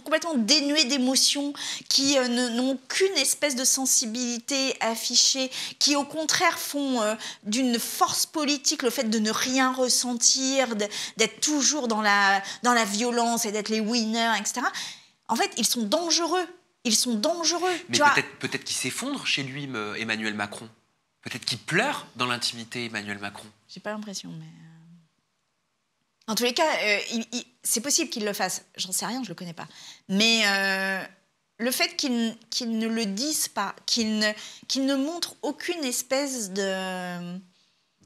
complètement dénués d'émotions, qui n'ont aucune espèce de sensibilité affichée, qui au contraire font d'une force politique le fait de ne rien ressentir, d'être toujours dans la violence et d'être les winners, etc. En fait, ils sont dangereux. Ils sont dangereux. Mais peut-être qu'il s'effondre chez lui, Emmanuel Macron. Peut-être qu'il pleure dans l'intimité, Emmanuel Macron. J'ai pas l'impression, mais... En tous les cas, c'est possible qu'il le fasse. J'en sais rien, je le connais pas. Mais le fait qu'il ne le dise pas, qu'il ne montre aucune espèce de...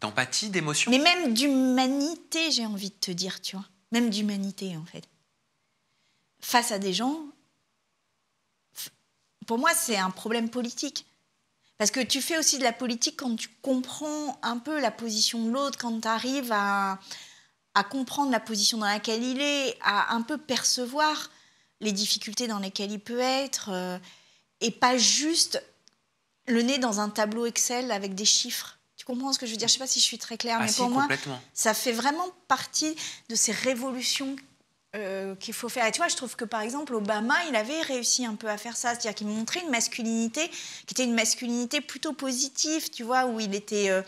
D'empathie, d'émotion. Mais même d'humanité, j'ai envie de te dire, tu vois. Même d'humanité, en fait. Face à des gens, pour moi, c'est un problème politique. Parce que tu fais aussi de la politique quand tu comprends un peu la position de l'autre, quand tu arrives à comprendre la position dans laquelle il est, à un peu percevoir les difficultés dans lesquelles il peut être, et pas juste le nez dans un tableau Excel avec des chiffres. Tu comprends ce que je veux dire? Je ne sais pas si je suis très claire, mais pour moi, ça fait vraiment partie de ces révolutions qu'il faut faire. Et tu vois, je trouve que par exemple Obama, il avait réussi un peu à faire ça, c'est-à-dire qu'il montrait une masculinité qui était une masculinité plutôt positive, tu vois, où il était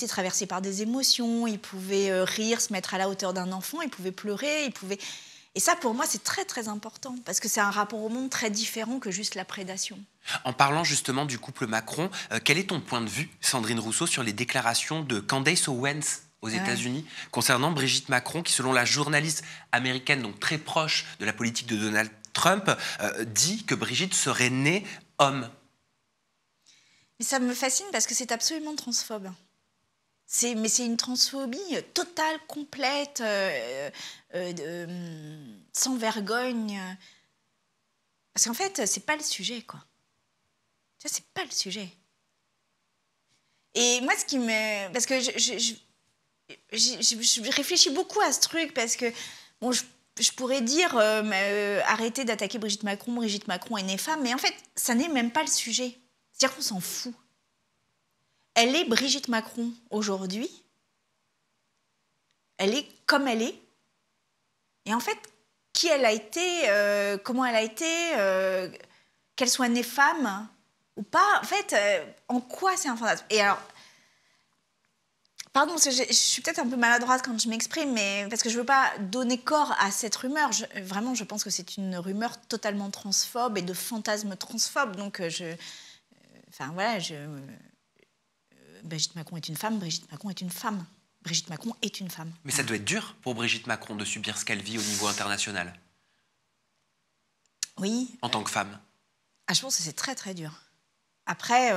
traversé par des émotions, il pouvait rire, se mettre à la hauteur d'un enfant, il pouvait pleurer, et ça pour moi c'est très très important parce que c'est un rapport au monde très différent que juste la prédation. En parlant justement du couple Macron, quel est ton point de vue, Sandrine Rousseau, sur les déclarations de Candace Owens aux États-Unis concernant Brigitte Macron, qui, selon la journaliste américaine, donc très proche de la politique de Donald Trump, dit que Brigitte serait née homme? Mais ça me fascine parce que c'est absolument transphobe. Mais c'est une transphobie totale, complète, sans vergogne. Parce qu'en fait, c'est pas le sujet, quoi. Tu vois, c'est pas le sujet. Et moi, ce qui me... Parce que je réfléchis beaucoup à ce truc parce que bon, je pourrais dire arrêtez d'attaquer Brigitte Macron est née femme, mais en fait ça n'est même pas le sujet, c'est-à-dire qu'on s'en fout. elle est Brigitte Macron aujourd'hui. Elle est comme elle est. Et en fait, qui elle a été, comment elle a été, qu'elle soit née femme ou pas, en fait, en quoi c'est un fantasme? Et alors, pardon, parce que je suis peut-être un peu maladroite quand je m'exprime, mais parce que je ne veux pas donner corps à cette rumeur. Vraiment, je pense que c'est une rumeur totalement transphobe et de fantasme transphobe. Donc, Brigitte Macron est une femme, Brigitte Macron est une femme. Brigitte Macron est une femme. Mais ça doit être dur pour Brigitte Macron de subir ce qu'elle vit au niveau international. Oui. En tant que femme. Je pense que c'est très, très dur. Après,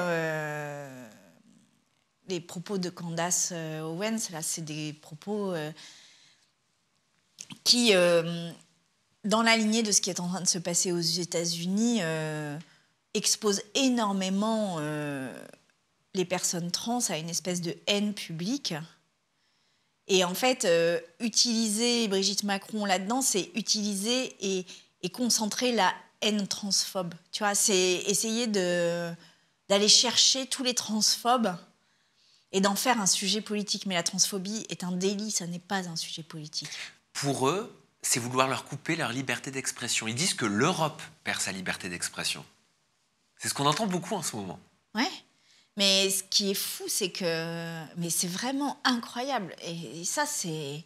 les propos de Candace Owens, là, c'est des propos qui, dans la lignée de ce qui est en train de se passer aux États-Unis, exposent énormément les personnes trans à une espèce de haine publique. Et en fait, utiliser Brigitte Macron là-dedans, c'est utiliser et concentrer la haine transphobe. Tu vois, c'est essayer d'aller chercher tous les transphobes et d'en faire un sujet politique. Mais la transphobie est un délit, ça n'est pas un sujet politique. Pour eux, c'est vouloir leur couper leur liberté d'expression. Ils disent que l'Europe perd sa liberté d'expression. C'est ce qu'on entend beaucoup en ce moment. Ouais. Mais ce qui est fou, c'est que... Mais c'est vraiment incroyable. Et ça, c'est...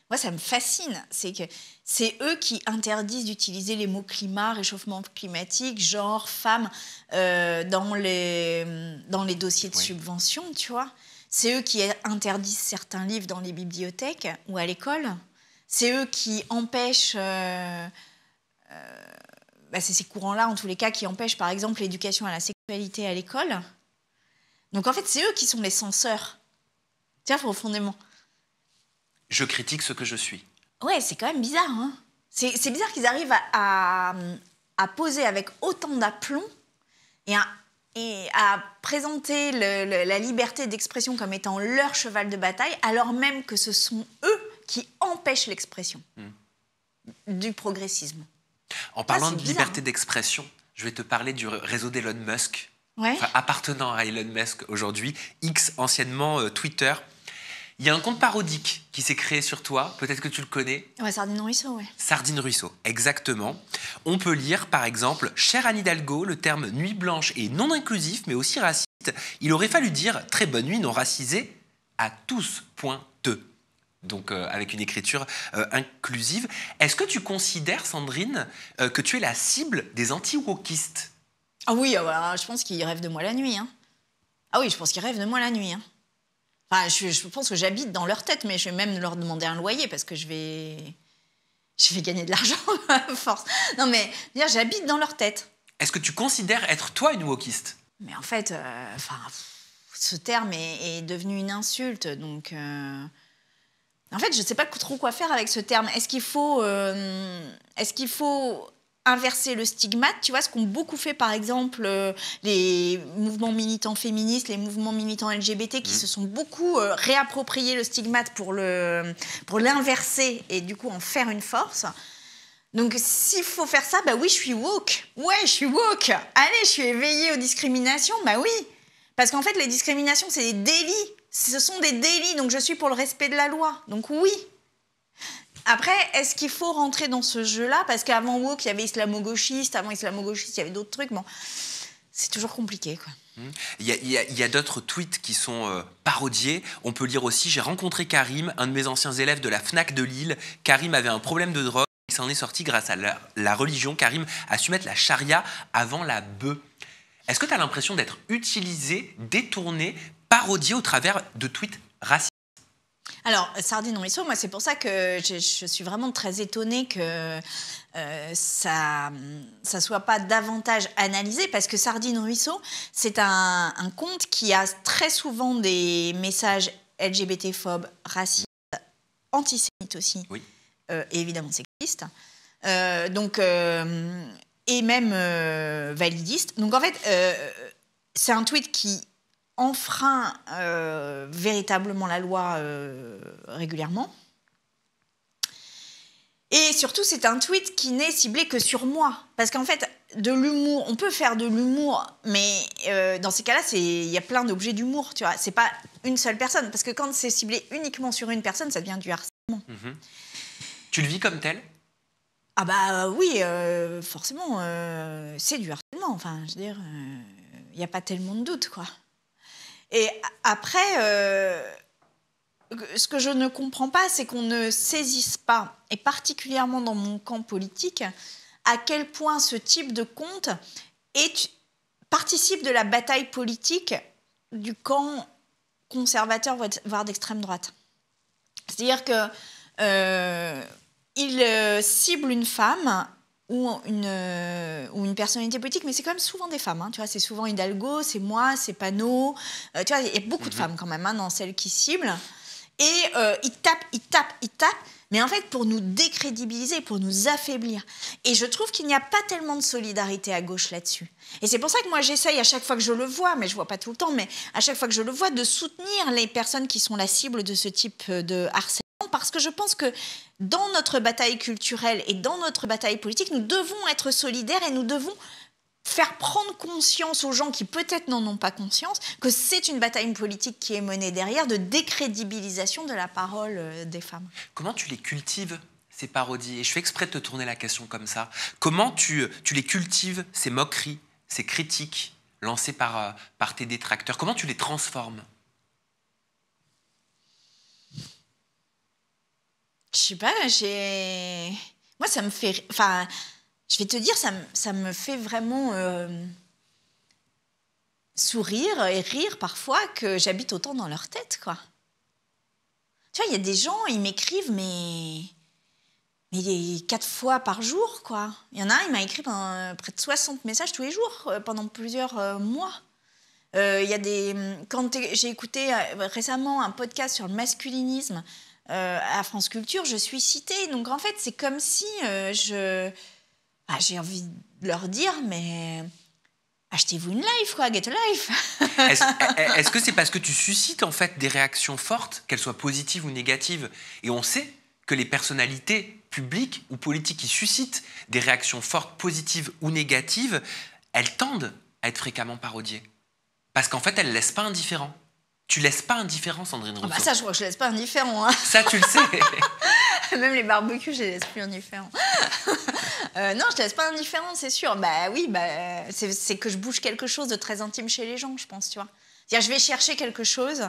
Moi, ça me fascine. C'est que c'est eux qui interdisent d'utiliser les mots climat, réchauffement climatique, genre, femme, dans les dossiers de subvention, tu vois. C'est eux qui interdisent certains livres dans les bibliothèques ou à l'école. C'est eux qui empêchent... c'est ces courants-là, en tous les cas, qui empêchent, par exemple, l'éducation à la sexualité à l'école. Donc, en fait, c'est eux qui sont les censeurs. Tu vois, profondément. Je critique ce que je suis. Ouais, c'est quand même bizarre. Hein, c'est bizarre qu'ils arrivent à poser avec autant d'aplomb et à présenter la liberté d'expression comme étant leur cheval de bataille, alors même que ce sont eux qui empêchent l'expression du progressisme. En parlant de liberté d'expression, je vais te parler du réseau d'Elon Musk. Ouais. Enfin, appartenant à Elon Musk aujourd'hui, X, anciennement Twitter. Il y a un compte parodique qui s'est créé sur toi, peut-être que tu le connais. Ouais, Sardine Ruisseau, ouais. Sardine Ruisseau, exactement. On peut lire, par exemple, « Chère Anne Hidalgo, le terme nuit blanche est non inclusif, mais aussi raciste. Il aurait fallu dire « très bonne nuit non racisée » à tous, point te. » Donc, avec une écriture inclusive. Est-ce que tu considères, Sandrine, que tu es la cible des anti-wokistes ? Ah oui, je pense qu'ils rêvent de moi la nuit. Hein. Ah oui, je pense qu'ils rêvent de moi la nuit. Hein. Enfin, je pense que j'habite dans leur tête, mais je vais même leur demander un loyer parce que je vais gagner de l'argent à force. Non, mais j'habite dans leur tête. Est-ce que tu considères être toi une wokiste ? Mais en fait, ce terme est devenu une insulte, donc... En fait, je ne sais pas trop quoi faire avec ce terme. Est-ce qu'il faut inverser le stigmate, tu vois, ce qu'ont beaucoup fait par exemple les mouvements militants féministes, les mouvements militants LGBT qui se sont beaucoup réappropriés le stigmate pour l'inverser et du coup en faire une force. Donc s'il faut faire ça, bah oui, je suis woke. Ouais, je suis woke. Allez, je suis éveillée aux discriminations, bah oui. Parce qu'en fait, les discriminations, c'est des délits. Ce sont des délits, donc je suis pour le respect de la loi. Donc oui. Après, est-ce qu'il faut rentrer dans ce jeu-là ? Parce qu'avant woke, il y avait islamo-gauchiste, avant islamo-gauchiste, il y avait d'autres trucs. Bon, c'est toujours compliqué, quoi. Il y a d'autres tweets qui sont parodiés. On peut lire aussi « J'ai rencontré Karim, un de mes anciens élèves de la FNAC de Lille. Karim avait un problème de drogue. Il s'en est sorti grâce à la religion. Karim a su mettre la charia avant la bœuf. » Est-ce que tu as l'impression d'être utilisé, détourné, parodié au travers de tweets racistes ? Alors, Sardine Ruisseau, moi, c'est pour ça que je suis vraiment très étonnée que ça soit pas davantage analysé, parce que Sardine Ruisseau, c'est un compte qui a très souvent des messages LGBT-phobes, racistes, antisémites aussi, oui. Et évidemment sexistes, et même validistes. Donc, en fait, c'est un tweet qui enfreint véritablement la loi régulièrement. Et surtout, c'est un tweet qui n'est ciblé que sur moi. Parce qu'en fait, de l'humour, on peut faire de l'humour, mais dans ces cas-là, il y a plein d'objets d'humour, tu vois. C'est pas une seule personne. Parce que quand c'est ciblé uniquement sur une personne, ça devient du harcèlement. Tu le vis comme tel ? Ah bah oui, forcément, c'est du harcèlement. Enfin, je veux dire, il n'y a pas tellement de doute, quoi. Et après... ce que je ne comprends pas, c'est qu'on ne saisisse pas, et particulièrement dans mon camp politique, à quel point ce type de compte participe de la bataille politique du camp conservateur, voire d'extrême droite. C'est-à-dire qu'il cible une femme ou une personnalité politique, mais c'est quand même souvent des femmes. Hein, tu vois, c'est souvent Hidalgo, c'est moi, c'est Panot. Tu vois, il y a beaucoup de femmes quand même dans celles qui ciblent. Et il tape, mais en fait pour nous décrédibiliser, pour nous affaiblir. Et je trouve qu'il n'y a pas tellement de solidarité à gauche là-dessus. Et c'est pour ça que moi j'essaye à chaque fois que je le vois, mais je ne vois pas tout le temps, mais à chaque fois que je le vois, de soutenir les personnes qui sont la cible de ce type de harcèlement, parce que je pense que dans notre bataille culturelle et dans notre bataille politique, nous devons être solidaires et nous devons faire prendre conscience aux gens qui peut-être n'en ont pas conscience que c'est une bataille politique qui est menée derrière de décrédibilisation de la parole des femmes. Comment tu les cultives, ces parodies ? Et je fais exprès de te tourner la question comme ça. Comment tu les cultives, ces moqueries, ces critiques lancées par tes détracteurs ? Comment tu les transformes ? Je sais pas, moi ça me fait... Enfin, je vais te dire, ça me fait vraiment sourire et rire parfois que j'habite autant dans leur tête, quoi. Tu vois, il y a des gens, ils m'écrivent, mais 4 fois par jour, quoi. Il y en a un, il m'a écrit près de 60 messages tous les jours pendant plusieurs mois. Quand j'ai écouté récemment un podcast sur le masculinisme à France Culture, je suis citée. Donc en fait, c'est comme si j'ai envie de leur dire, mais achetez-vous une life, quoi, get a life. Est-ce que c'est parce que tu suscites en fait des réactions fortes, qu'elles soient positives ou négatives ? Et on sait que les personnalités publiques ou politiques qui suscitent des réactions fortes, positives ou négatives, elles tendent à être fréquemment parodiées. Parce qu'en fait, elles ne laissent pas indifférent. Tu laisses pas indifférent, Sandrine Rousseau. Ça, je crois que je laisse pas indifférent. Hein. Ça, tu le sais. Même les barbecues, je les laisse plus indifférents. Non, je laisse pas indifférent, c'est sûr. Bah oui, c'est que je bouge quelque chose de très intime chez les gens, je pense, tu vois. C'est-à-dire, je vais chercher quelque chose.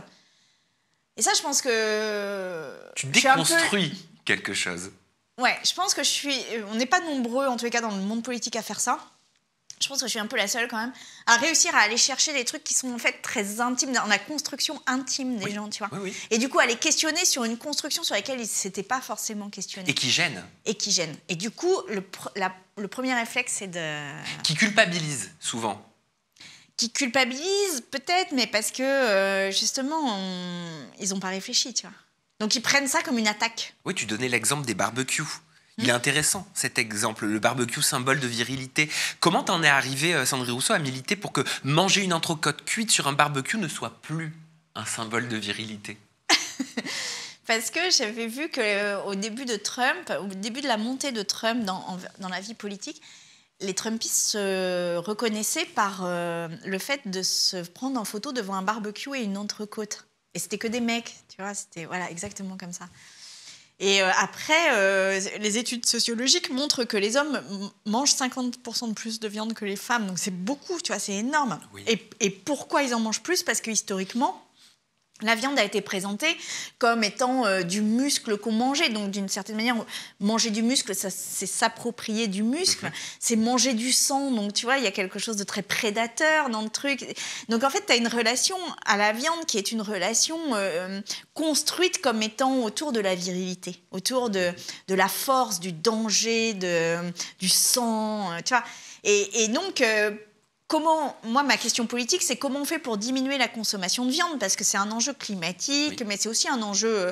Et ça, je pense que... Tu déconstruis quelque chose. Ouais, je pense que on n'est pas nombreux, en tous les cas, dans le monde politique à faire ça. Je pense que je suis un peu la seule quand même à réussir à aller chercher des trucs qui sont en fait très intimes, dans la construction intime des gens, tu vois. Oui. Et du coup, à les questionner sur une construction sur laquelle ils ne s'étaient pas forcément questionnés. Et qui gêne. Et du coup, le premier réflexe, c'est de... Qui culpabilise, souvent. Qui culpabilise, peut-être, mais parce que, justement, ils n'ont pas réfléchi, tu vois. Donc, ils prennent ça comme une attaque. Oui, tu donnais l'exemple des barbecues. Il est intéressant, cet exemple, le barbecue, symbole de virilité. Comment t'en es arrivée, Sandrine Rousseau, à militer pour que manger une entrecôte cuite sur un barbecue ne soit plus un symbole de virilité ? Parce que j'avais vu qu'au début de la montée de Trump dans la vie politique, les Trumpistes se reconnaissaient par le fait de se prendre en photo devant un barbecue et une entrecôte. Et c'était que des mecs, tu vois, c'était exactement comme ça. Et après, les études sociologiques montrent que les hommes mangent 50% de plus de viande que les femmes. Donc c'est beaucoup, tu vois, c'est énorme. Oui. Et pourquoi ils en mangent plus ? Parce que historiquement, la viande a été présentée comme étant du muscle qu'on mangeait. Donc, d'une certaine manière, manger du muscle, c'est s'approprier du muscle. C'est manger du sang. Donc, tu vois, il y a quelque chose de très prédateur dans le truc. Donc, en fait, tu as une relation à la viande qui est une relation construite comme étant autour de la virilité, autour de la force, du danger, du sang, tu vois. Et donc... moi, ma question politique, c'est comment on fait pour diminuer la consommation de viande ? Parce que c'est un enjeu climatique, mais c'est aussi un enjeu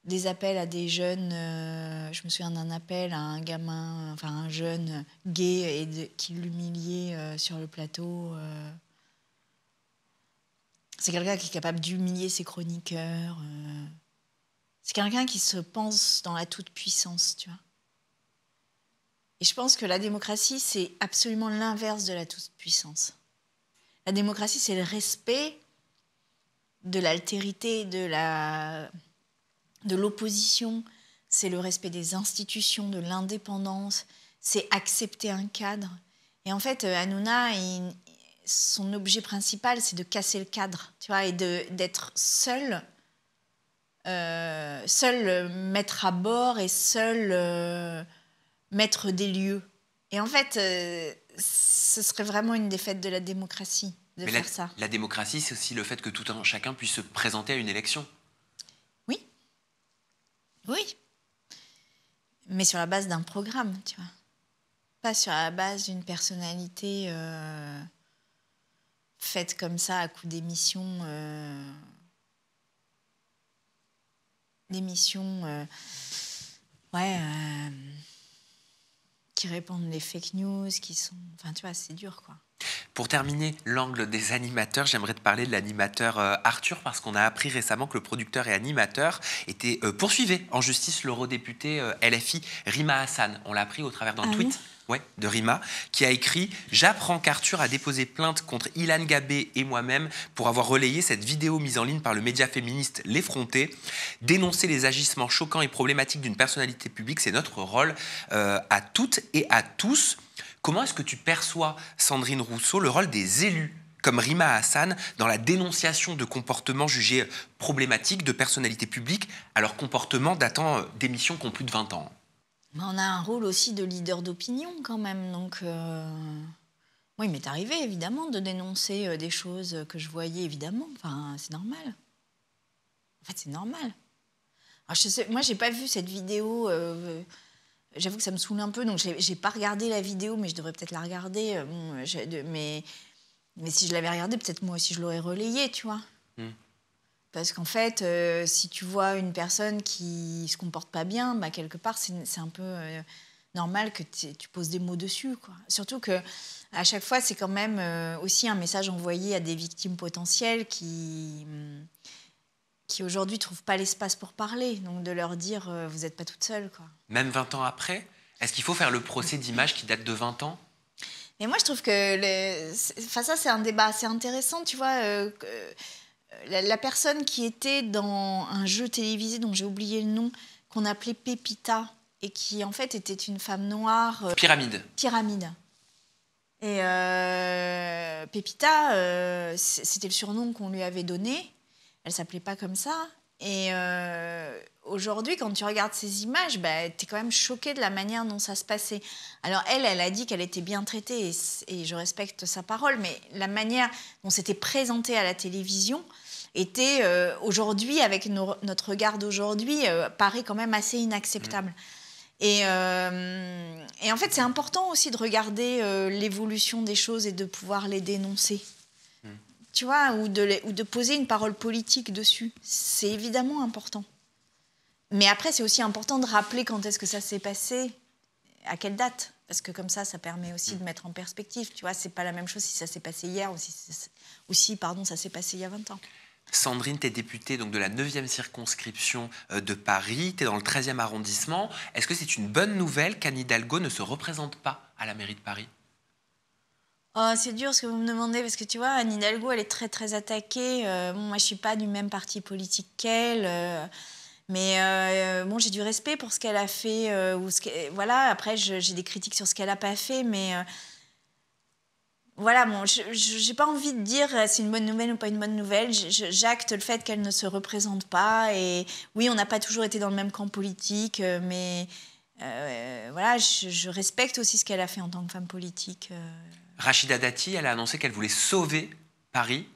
des appels à des jeunes. Je me souviens d'un appel à un gamin, enfin un jeune gay qui l'humiliait sur le plateau. C'est quelqu'un qui est capable d'humilier ses chroniqueurs. C'est quelqu'un qui se pense dans la toute-puissance, tu vois. Et je pense que la démocratie, c'est absolument l'inverse de la toute-puissance. La démocratie, c'est le respect de l'altérité, de l'opposition, c'est le respect des institutions, de l'indépendance, c'est accepter un cadre. Et en fait, Hanouna, son objet principal, c'est de casser le cadre, tu vois, et d'être seul maître à bord et seul maître des lieux. Et en fait, ce serait vraiment une défaite de la démocratie de faire ça. La démocratie, c'est aussi le fait que tout un chacun puisse se présenter à une élection. Oui. Oui. Mais sur la base d'un programme, tu vois. Pas sur la base d'une personnalité faite comme ça à coup d'émissions. Qui répandent les fake news, qui sont... Enfin, tu vois, c'est dur, quoi. Pour terminer l'angle des animateurs, j'aimerais te parler de l'animateur Arthur, parce qu'on a appris récemment que le producteur et animateur poursuivait en justice l'eurodéputée LFI Rima Hassan. On l'a appris au travers d'un tweet. Oui, de Rima, qui a écrit « J'apprends qu'Arthur a déposé plainte contre Ilan Gabé et moi-même pour avoir relayé cette vidéo mise en ligne par le média féministe L'Effronté. Dénoncer les agissements choquants et problématiques d'une personnalité publique, c'est notre rôle à toutes et à tous. » Comment est-ce que tu perçois, Sandrine Rousseau, le rôle des élus comme Rima Hassan dans la dénonciation de comportements jugés problématiques de personnalités publiques à leur comportement datant d'émissions qui ont plus de 20 ans? On a un rôle aussi de leader d'opinion quand même, donc oui, il m'est arrivé évidemment de dénoncer des choses que je voyais évidemment, enfin c'est normal. En fait c'est normal. Alors, moi j'ai pas vu cette vidéo, j'avoue que ça me saoule un peu, donc j'ai pas regardé la vidéo, mais je devrais peut-être la regarder. Mais si je l'avais regardée, peut-être moi aussi je l'aurais relayée, tu vois. Parce qu'en fait, si tu vois une personne qui se comporte pas bien, bah, quelque part, c'est un peu normal que tu poses des mots dessus, quoi. Surtout qu'à chaque fois, c'est quand même aussi un message envoyé à des victimes potentielles qui aujourd'hui ne trouvent pas l'espace pour parler. Donc de leur dire, vous n'êtes pas toute seule, quoi. Même 20 ans après, est-ce qu'il faut faire le procès d'images qui datent de 20 ans? Mais moi, je trouve que ça, c'est un débat assez intéressant, tu vois. La personne qui était dans un jeu télévisé dont j'ai oublié le nom, qu'on appelait Pépita, et qui en fait était une femme noire... Pyramide. Et Pépita, c'était le surnom qu'on lui avait donné. Elle s'appelait pas comme ça. Et aujourd'hui, quand tu regardes ces images, bah, tu es quand même choquée de la manière dont ça se passait. Alors elle a dit qu'elle était bien traitée, et je respecte sa parole, mais la manière dont c'était présenté à la télévision était aujourd'hui, avec notre regard d'aujourd'hui, paraît quand même assez inacceptable. Et en fait, c'est important aussi de regarder l'évolution des choses et de pouvoir les dénoncer. Tu vois, ou de poser une parole politique dessus. C'est évidemment important. Mais après, c'est aussi important de rappeler quand est-ce que ça s'est passé, à quelle date. Parce que comme ça permet aussi de mettre en perspective. Tu vois, c'est pas la même chose si ça s'est passé hier ou si ça s'est passé il y a 20 ans. Sandrine, tu es députée donc, de la 9e circonscription de Paris, tu es dans le 13e arrondissement. Est-ce que c'est une bonne nouvelle qu'Anne Hidalgo ne se représente pas à la mairie de Paris? Oh, c'est dur ce que vous me demandez, parce que tu vois, Anne Hidalgo, elle est très très attaquée. Moi, je ne suis pas du même parti politique qu'elle, mais j'ai du respect pour ce qu'elle a fait. Voilà, après, j'ai des critiques sur ce qu'elle n'a pas fait, mais... Voilà, je n'ai pas envie de dire c'est une bonne nouvelle ou pas une bonne nouvelle. J'acte le fait qu'elle ne se représente pas. Et oui, on n'a pas toujours été dans le même camp politique, mais voilà, je respecte aussi ce qu'elle a fait en tant que femme politique. Rachida Dati, elle a annoncé qu'elle voulait sauver Paris.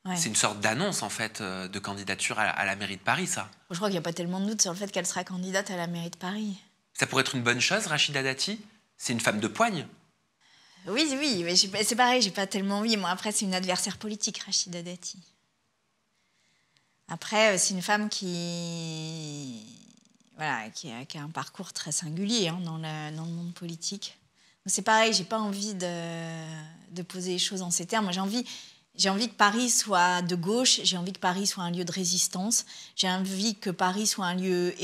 Ouais. C'est une sorte d'annonce, en fait, de candidature à la mairie de Paris, ça. Je crois qu'il n'y a pas tellement de doute sur le fait qu'elle sera candidate à la mairie de Paris. Ça pourrait être une bonne chose, Rachida Dati? C'est une femme de poigne. Oui, mais c'est pareil, j'ai pas tellement envie. Moi, après, c'est une adversaire politique, Rachida Dati. Après, c'est une femme voilà, qui a un parcours très singulier hein, dans le monde politique. C'est pareil, j'ai pas envie de poser les choses en ces termes. Moi, j'ai envie que Paris soit de gauche, j'ai envie que Paris soit un lieu de résistance, j'ai envie que Paris soit un lieu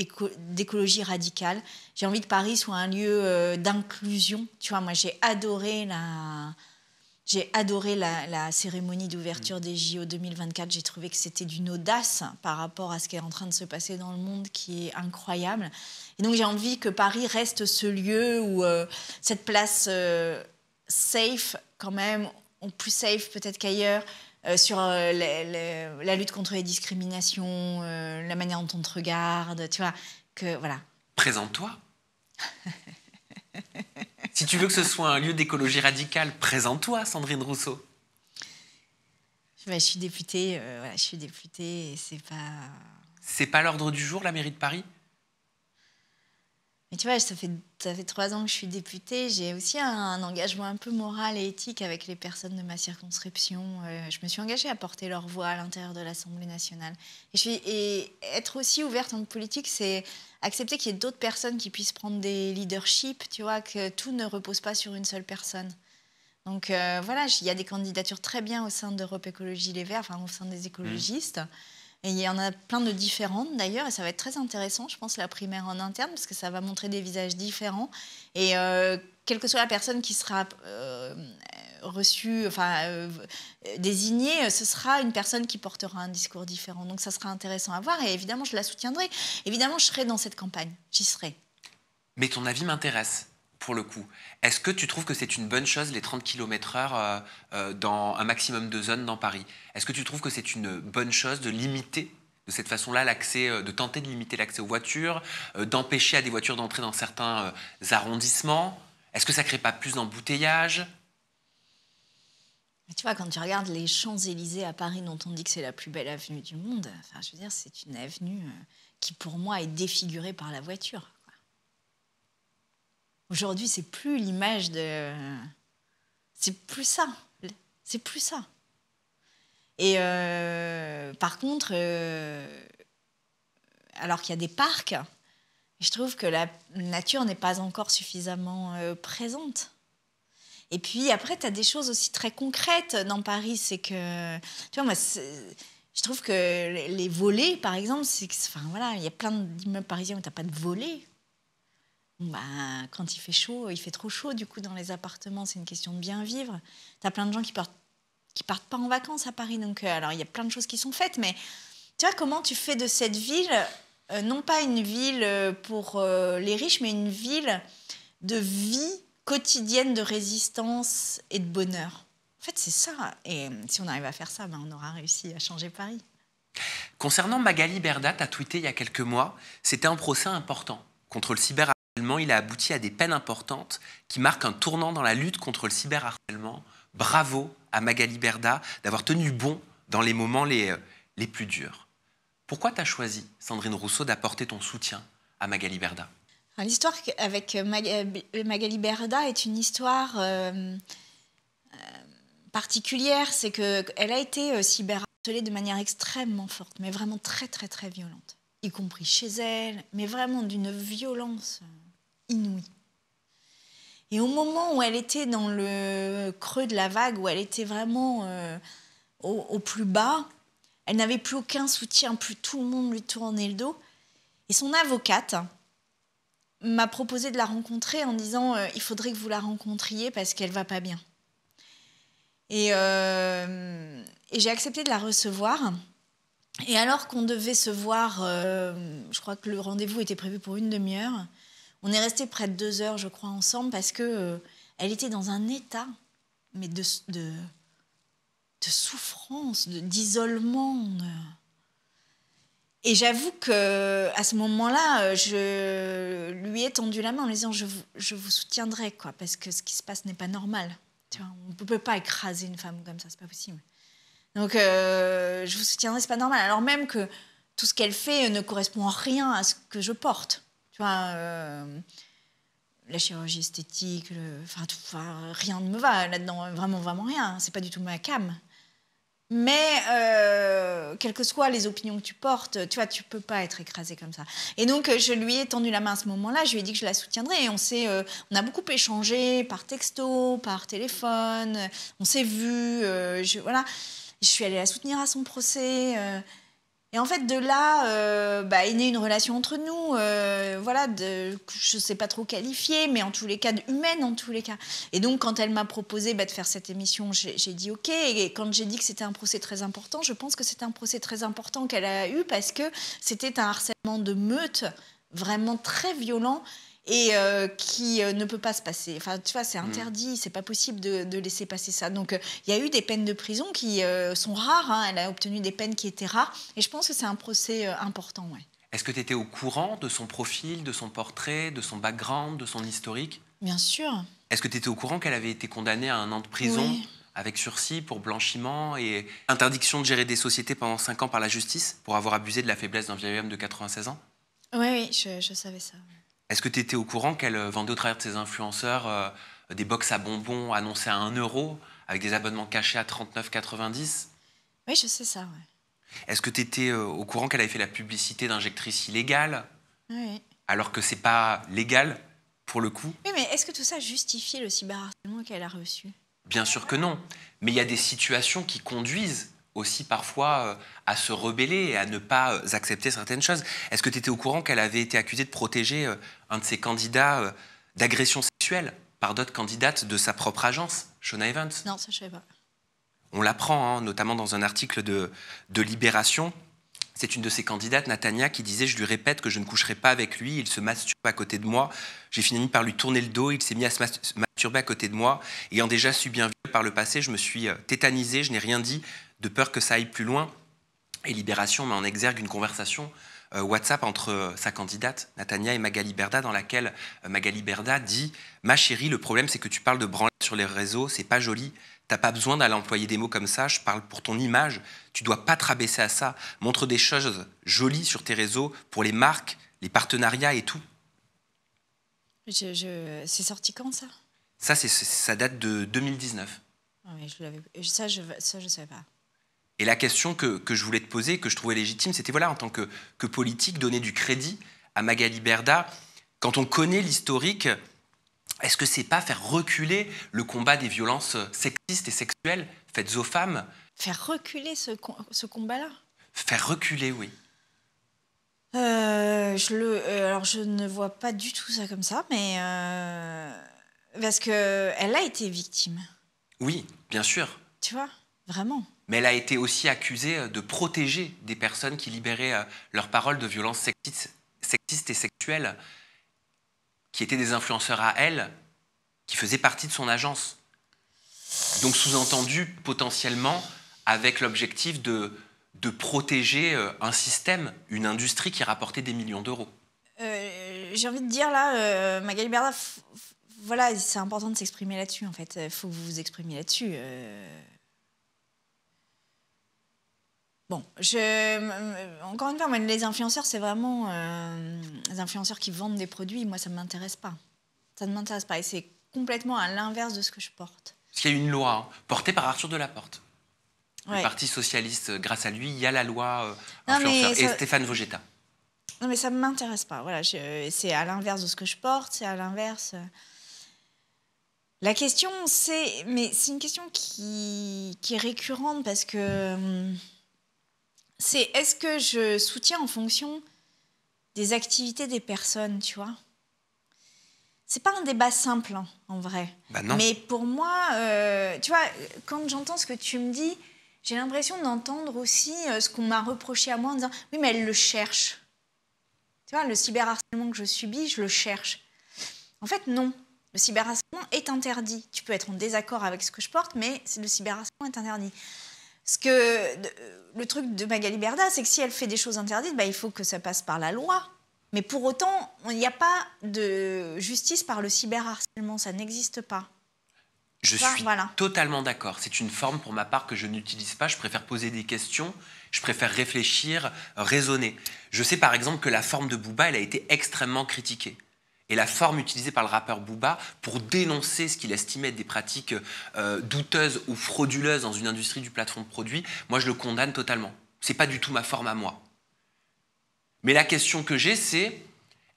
d'écologie radicale, j'ai envie que Paris soit un lieu d'inclusion. Tu vois, moi, j'ai adoré la cérémonie d'ouverture des JO 2024. J'ai trouvé que c'était d'une audace par rapport à ce qui est en train de se passer dans le monde qui est incroyable. Et donc, j'ai envie que Paris reste ce lieu où cette place safe, quand même, ou plus safe peut-être qu'ailleurs, sur la lutte contre les discriminations, la manière dont on te regarde, tu vois, que voilà. Présente-toi. Si tu veux que ce soit un lieu d'écologie radicale, présente-toi, Sandrine Rousseau. Je suis députée, voilà, je suis députée et c'est pas... C'est pas l'ordre du jour, la mairie de Paris ? Mais tu vois, ça fait 3 ans que je suis députée. J'ai aussi un engagement un peu moral et éthique avec les personnes de ma circonscription. Je me suis engagée à porter leur voix à l'intérieur de l'Assemblée nationale. Et être aussi ouverte en politique, c'est accepter qu'il y ait d'autres personnes qui puissent prendre des leaderships, tu vois, que tout ne repose pas sur une seule personne. Donc voilà, il y a des candidatures très bien au sein d'Europe Écologie Les Verts, enfin au sein des écologistes. Et il y en a plein de différentes d'ailleurs, et ça va être très intéressant, je pense, la primaire en interne, parce que ça va montrer des visages différents. Et quelle que soit la personne qui sera reçue, désignée, ce sera une personne qui portera un discours différent. Donc ça sera intéressant à voir, et évidemment, je la soutiendrai. Évidemment, je serai dans cette campagne, j'y serai. Mais ton avis m'intéresse, pour le coup. Est-ce que tu trouves que c'est une bonne chose, les 30 km/h dans un maximum de zones dans Paris ? Est-ce que tu trouves que c'est une bonne chose de limiter de cette façon-là l'accès, de tenter de limiter l'accès aux voitures, d'empêcher à des voitures d'entrer dans certains arrondissements ? Est-ce que ça ne crée pas plus d'embouteillages ? Tu vois, quand tu regardes les Champs-Élysées à Paris, dont on dit que c'est la plus belle avenue du monde, enfin, je veux dire, c'est une avenue qui, pour moi, est défigurée par la voiture. Aujourd'hui, c'est plus l'image de... C'est plus ça. C'est plus ça. Et par contre, alors qu'il y a des parcs, je trouve que la nature n'est pas encore suffisamment présente. Et puis après, tu as des choses aussi très concrètes dans Paris. C'est que, tu vois, moi, je trouve que les volets, par exemple, voilà, il y a plein d'immeubles parisiens où tu n'as pas de volets. Bah, quand il fait chaud, il fait trop chaud, du coup, dans les appartements, c'est une question de bien vivre. Tu as plein de gens qui partent pas en vacances à Paris. Donc, alors, il y a plein de choses qui sont faites, mais tu vois, comment tu fais de cette ville, non pas une ville pour les riches, mais une ville de vie quotidienne, de résistance et de bonheur. En fait, c'est ça. Et si on arrive à faire ça, on aura réussi à changer Paris. Concernant Magali Berda, tu as tweeté il y a quelques mois, c'était un procès important contre le cyberharcèlement. Il a abouti à des peines importantes qui marquent un tournant dans la lutte contre le cyberharcèlement. Bravo à Magali Berda d'avoir tenu bon dans les moments les plus durs. Pourquoi tu as choisi, Sandrine Rousseau, d'apporter ton soutien à Magali Berda ? L'histoire avec Magali Berda est une histoire particulière. C'est qu'elle a été cyberharcelée de manière extrêmement forte, mais vraiment très, très, très violente. Y compris chez elle, mais vraiment d'une violence inouïe. Et au moment où elle était dans le creux de la vague, où elle était vraiment au plus bas, elle n'avait plus aucun soutien, plus tout le monde lui tournait le dos. Et son avocate m'a proposé de la rencontrer en disant il faudrait que vous la rencontriez parce qu'elle va pas bien. Et j'ai accepté de la recevoir. Et alors qu'on devait se voir, je crois que le rendez-vous était prévu pour 1 demi-heure, on est resté près de 2 heures, je crois, ensemble, parce que elle était dans un état, mais de souffrance, d'isolement. Et j'avoue qu'à ce moment-là, je lui ai tendu la main en lui disant je vous soutiendrai, quoi, parce que ce qui se passe n'est pas normal. Tu vois, on ne peut pas écraser une femme comme ça, c'est pas possible. Donc, je vous soutiendrai, c'est pas normal. Alors même que tout ce qu'elle fait ne correspond en rien à ce que je porte. Tu vois, la chirurgie esthétique, rien ne me va là-dedans, vraiment, vraiment rien. C'est pas du tout ma cam. Mais quelles que soient les opinions que tu portes, tu vois, tu peux pas être écrasé comme ça. Et donc, je lui ai tendu la main à ce moment-là. Je lui ai dit que je la soutiendrais. Et on a beaucoup échangé par texto, par téléphone. On s'est vus. Voilà. Je suis allée la soutenir à son procès. Et en fait, de là, est née une relation entre nous, voilà, je ne sais pas trop qualifier, mais en tous les cas, humaine en tous les cas. Et donc, quand elle m'a proposé de faire cette émission, j'ai dit OK. Et quand j'ai dit que c'était un procès très important, je pense que c'est un procès très important qu'elle a eu parce que c'était un harcèlement de meute vraiment très violent et qui ne peut pas se passer. Enfin, tu vois, c'est interdit, c'est pas possible de laisser passer ça. Donc, il y a eu des peines de prison qui sont rares. Hein. Elle a obtenu des peines qui étaient rares. Et je pense que c'est un procès important, ouais. Est-ce que tu étais au courant de son profil, de son portrait, de son background, de son historique? Bien sûr. Est-ce que tu étais au courant qu'elle avait été condamnée à 1 an de prison avec sursis pour blanchiment et interdiction de gérer des sociétés pendant 5 ans par la justice pour avoir abusé de la faiblesse d'un vieil homme de 96 ans? Oui, je savais ça. Est-ce que tu étais au courant qu'elle vendait au travers de ses influenceurs des box à bonbons annoncées à 1 € avec des abonnements cachés à 39,90 €? Oui, je sais ça, ouais. Est-ce que tu étais au courant qu'elle avait fait la publicité d'injectrices illégales Oui. alors que c'est pas légal pour le coup? Oui, mais est-ce que tout ça justifie le cyberharcèlement qu'elle a reçu? Bien sûr que non. Mais il y a des situations qui conduisent aussi parfois à se rebeller et à ne pas accepter certaines choses. Est-ce que tu étais au courant qu'elle avait été accusée de protéger un de ses candidats d'agression sexuelle par d'autres candidates de sa propre agence, Shona Evans? Non, ça je savais pas. On l'apprend, hein, notamment dans un article de Libération. C'est une de ses candidates, Natania, qui disait « Je lui répète que je ne coucherai pas avec lui, il se masturbe à côté de moi. J'ai fini par lui tourner le dos, il s'est mis à se masturber à côté de moi. Ayant déjà subi un viol par le passé, je me suis tétanisée, je n'ai rien dit, de peur que ça aille plus loin. » Et Libération met en exergue une conversation WhatsApp entre sa candidate, Natania, et Magali Berda, dans laquelle Magali Berda dit « Ma chérie, le problème c'est que tu parles de branlette sur les réseaux, c'est pas joli. T'as pas besoin d'aller employer des mots comme ça, je parle pour ton image. Tu dois pas te rabaisser à ça. Montre des choses jolies sur tes réseaux pour les marques, les partenariats et tout. » C'est sorti quand, ça? Ça date de 2019. Ah oui, ça, je savais pas. Et la question que je voulais te poser, que je trouvais légitime, c'était voilà, en tant que politique, donner du crédit à Magali Berda. Quand on connaît l'historique, est-ce que c'est pas faire reculer le combat des violences sexistes et sexuelles faites aux femmes? Faire reculer ce combat-là? Faire reculer, oui. Alors, je ne vois pas du tout ça comme ça, mais parce qu'elle a été victime. Oui, bien sûr. Tu vois, vraiment. Mais elle a été aussi accusée de protéger des personnes qui libéraient leurs paroles de violences sexistes et sexuelles, qui étaient des influenceurs à elle, qui faisaient partie de son agence. Donc sous-entendu, potentiellement, avec l'objectif de protéger un système, une industrie qui rapportait des millions d'euros. J'ai envie de dire là, Magali Berda, voilà, c'est important de s'exprimer là-dessus, en fait. Il faut que vous vous exprimiez là-dessus. Bon, encore une fois, moi, les influenceurs, c'est vraiment les influenceurs qui vendent des produits. Moi, ça ne m'intéresse pas. Ça ne m'intéresse pas. Et c'est complètement à l'inverse de ce que je porte. Parce qu'il y a eu une loi portée par Arthur Delaporte. Ouais. Le Parti socialiste, grâce à lui, il y a la loi influenceur. Et Stéphane Vogetta. Non, mais ça ne m'intéresse pas. Voilà, c'est à l'inverse de ce que je porte. C'est à l'inverse... La question, c'est une question qui est récurrente parce que... c'est est-ce que je soutiens en fonction des activités des personnes, tu vois? C'est pas un débat simple, hein, en vrai. Bah non. Mais pour moi, tu vois, quand j'entends ce que tu me dis, j'ai l'impression d'entendre aussi ce qu'on m'a reproché à moi en disant « Oui, mais elle le cherche. » Tu vois, le cyberharcèlement que je subis, je le cherche. En fait, non. Le cyberharcèlement est interdit. Tu peux être en désaccord avec ce que je porte, mais le cyberharcèlement est interdit. Le truc de Magali Berda, c'est que si elle fait des choses interdites, il faut que ça passe par la loi. Mais pour autant, il n'y a pas de justice par le cyberharcèlement. Ça n'existe pas. Je suis totalement d'accord. C'est une forme, pour ma part, que je n'utilise pas. Je préfère poser des questions, je préfère réfléchir, raisonner. Je sais par exemple que la forme de Booba, elle a été extrêmement critiquée. et la forme utilisée par le rappeur Booba pour dénoncer ce qu'il estimait être des pratiques douteuses ou frauduleuses dans une industrie du placement de produits, moi je le condamne totalement. C'est pas du tout ma forme à moi. Mais la question que j'ai, c'est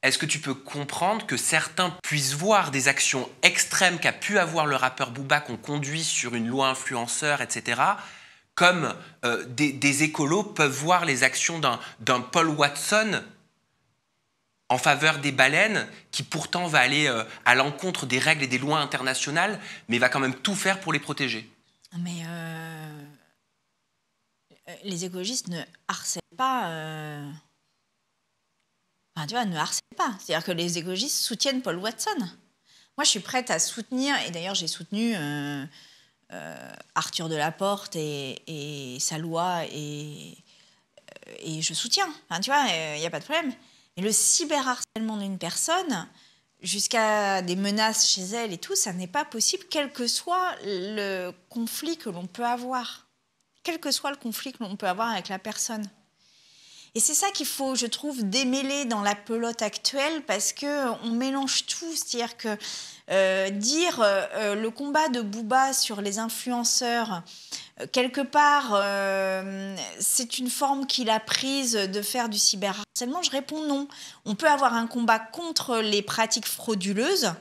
est-ce que tu peux comprendre que certains puissent voir des actions extrêmes qu'a pu avoir le rappeur Booba qu'on conduit sur une loi influenceur, etc., comme des écolos peuvent voir les actions d'un Paul Watson en faveur des baleines, qui pourtant va aller à l'encontre des règles et des lois internationales, mais va quand même tout faire pour les protéger. Mais les écologistes ne harcèlent pas... Enfin, tu vois, ne harcèlent pas. C'est-à-dire que les écologistes soutiennent Paul Watson. Moi, je suis prête à soutenir, et d'ailleurs, j'ai soutenu Arthur Delaporte et sa loi, et je soutiens. Enfin, tu vois, il n'y a pas de problème. Et le cyberharcèlement d'une personne, jusqu'à des menaces chez elle et tout, ça n'est pas possible, quel que soit le conflit que l'on peut avoir. Quel que soit le conflit que l'on peut avoir avec la personne. Et c'est ça qu'il faut, je trouve, démêler dans la pelote actuelle, parce qu'on mélange tout. C'est-à-dire que dire le combat de Booba sur les influenceurs, quelque part, c'est une forme qu'il a prise de faire du cyberharcèlement. Je réponds non. On peut avoir un combat contre les pratiques frauduleuses.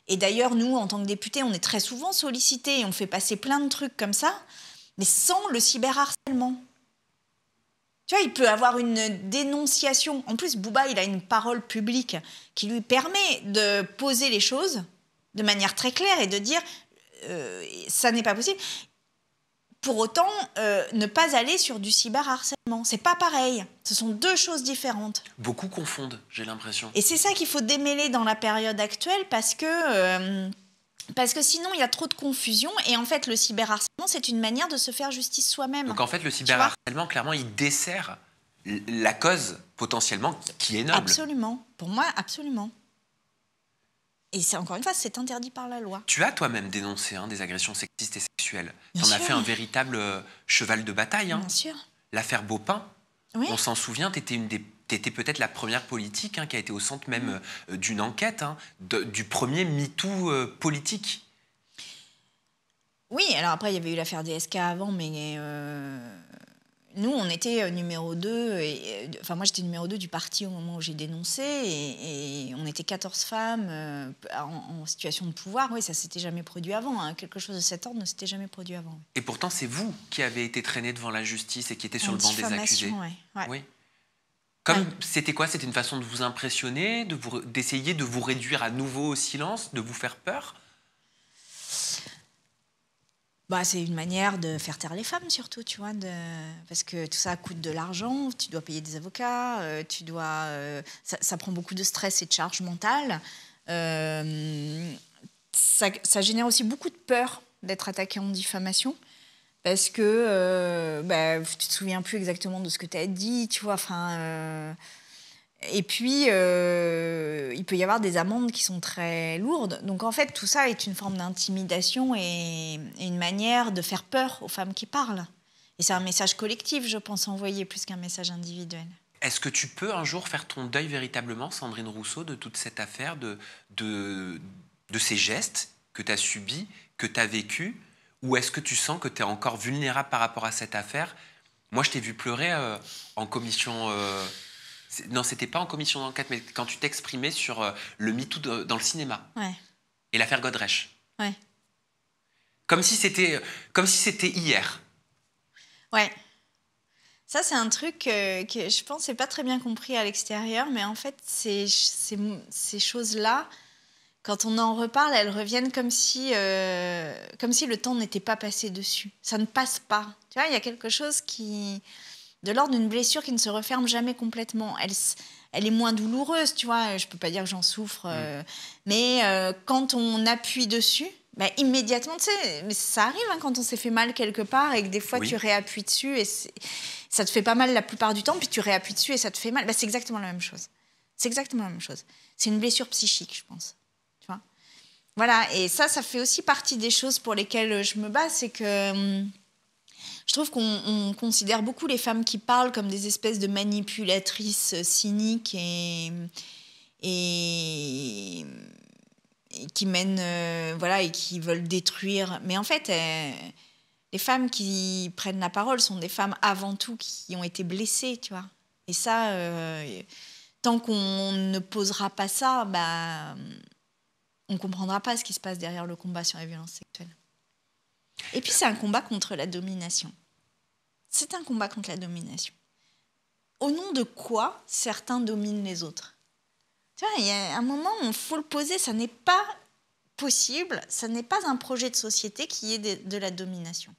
Et d'ailleurs, nous, en tant que députés, on est très souvent sollicités et on fait passer plein de trucs comme ça, mais sans le cyberharcèlement. Tu vois, il peut avoir une dénonciation. En plus, Booba, il a une parole publique qui lui permet de poser les choses de manière très claire et de dire ça n'est pas possible. Pour autant, ne pas aller sur du cyberharcèlement. C'est pas pareil. Ce sont deux choses différentes. Beaucoup confondent, j'ai l'impression. Et c'est ça qu'il faut démêler dans la période actuelle, parce que sinon, il y a trop de confusion. Et en fait, le cyberharcèlement, c'est une manière de se faire justice soi-même. Donc en fait, le cyberharcèlement, clairement, il dessert la cause, potentiellement, qui est noble. Absolument. Pour moi, absolument. Et c'est, encore une fois, c'est interdit par la loi. Tu as toi-même dénoncé des agressions sexistes et sexuelles. Tu en as fait un véritable cheval de bataille. Bien sûr. L'affaire Beaupin, oui. On s'en souvient, tu étais peut-être la première politique qui a été au centre même d'une enquête, du premier MeToo politique. Oui, alors après, il y avait eu l'affaire DSK avant, mais nous, on était numéro 2. Enfin, moi, j'étais numéro 2 du parti au moment où j'ai dénoncé. Et on était 14 femmes en situation de pouvoir. Oui, ça ne s'était jamais produit avant. Quelque chose de cet ordre ne s'était jamais produit avant. Et pourtant, c'est vous qui avez été traîné devant la justice et qui était sur le banc des accusés. Ouais. Oui. C'était quoi? C'était une façon de vous impressionner, d'essayer de vous réduire à nouveau au silence, de vous faire peur? C'est une manière de faire taire les femmes, surtout, tu vois, parce que tout ça coûte de l'argent, tu dois payer des avocats, ça prend beaucoup de stress et de charge mentale. Ça génère aussi beaucoup de peur d'être attaqué en diffamation, parce que tu te souviens plus exactement de ce que tu as dit, tu vois, et puis, il peut y avoir des amendes qui sont très lourdes. Donc, en fait, tout ça est une forme d'intimidation et une manière de faire peur aux femmes qui parlent. Et c'est un message collectif, je pense, envoyer, plus qu'un message individuel. Est-ce que tu peux un jour faire ton deuil véritablement, Sandrine Rousseau, de toute cette affaire, de ces gestes que tu as subis, que tu as vécus? Ou est-ce que tu sens que tu es encore vulnérable par rapport à cette affaire? Moi, je t'ai vu pleurer en commission... Non, c'était pas en commission d'enquête, mais quand tu t'exprimais sur le MeToo dans le cinéma. Ouais. Et l'affaire Godrèche. Ouais. Comme si c'était hier. Ouais. Ça, c'est un truc que je pense n'est pas très bien compris à l'extérieur, mais en fait, ces choses-là, quand on en reparle, elles reviennent comme si le temps n'était pas passé dessus. Ça ne passe pas. Tu vois, il y a quelque chose de l'ordre d'une blessure qui ne se referme jamais complètement. Elle est moins douloureuse, tu vois. Je peux pas dire que j'en souffre, mais quand on appuie dessus, immédiatement, tu sais, mais ça arrive quand on s'est fait mal quelque part et que des fois tu réappuies dessus et ça te fait pas mal la plupart du temps, puis tu réappuies dessus et ça te fait mal. C'est exactement la même chose. C'est exactement la même chose. C'est une blessure psychique, je pense. Tu vois. Voilà. Et ça fait aussi partie des choses pour lesquelles je me bats, c'est que je trouve qu'on considère beaucoup les femmes qui parlent comme des espèces de manipulatrices cyniques et qui mènent, et qui veulent détruire. Mais en fait, les femmes qui prennent la parole sont des femmes avant tout qui ont été blessées, tu vois. Et ça, tant qu'on ne posera pas ça, on ne comprendra pas ce qui se passe derrière le combat sur les violences sexuelles. Et puis, c'est un combat contre la domination. C'est un combat contre la domination. Au nom de quoi certains dominent les autres? Tu vois, il y a un moment où il faut le poser, ça n'est pas possible, ça n'est pas un projet de société qui est de la domination.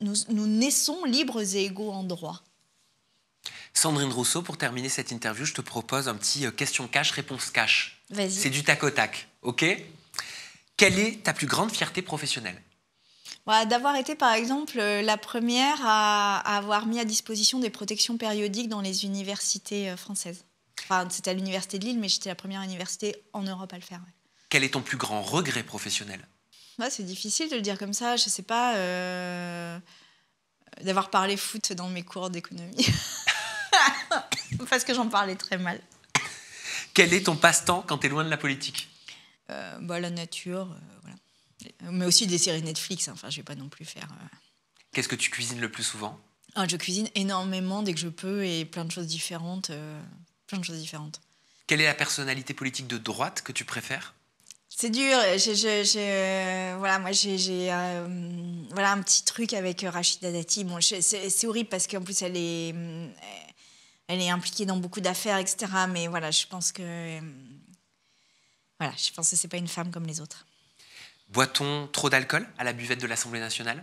Nous naissons libres et égaux en droit. Sandrine Rousseau, pour terminer cette interview, je te propose un petit question cash, réponse cash. Vas-y. C'est du tac au tac, ok? Quelle est ta plus grande fierté professionnelle? D'avoir été, par exemple, la première à avoir mis à disposition des protections périodiques dans les universités françaises. Enfin, c'était à l'université de Lille, mais j'étais la première université en Europe à le faire. Ouais. Quel est ton plus grand regret professionnel? C'est difficile de le dire comme ça. Je ne sais pas, d'avoir parlé foot dans mes cours d'économie. Parce que j'en parlais très mal. Quel est ton passe-temps quand tu es loin de la politique? La nature, voilà. Mais aussi des séries Netflix. Enfin, je ne vais pas non plus faire... Qu'est-ce que tu cuisines le plus souvent? Je cuisine énormément dès que je peux et plein de choses différentes. Quelle est la personnalité politique de droite que tu préfères? C'est dur. Moi, j'ai un petit truc avec Rachida Dati. Bon, c'est horrible parce qu'en plus, elle est impliquée dans beaucoup d'affaires, etc. Mais voilà, je pense que c'est pas une femme comme les autres. Boit-on trop d'alcool à la buvette de l'Assemblée nationale?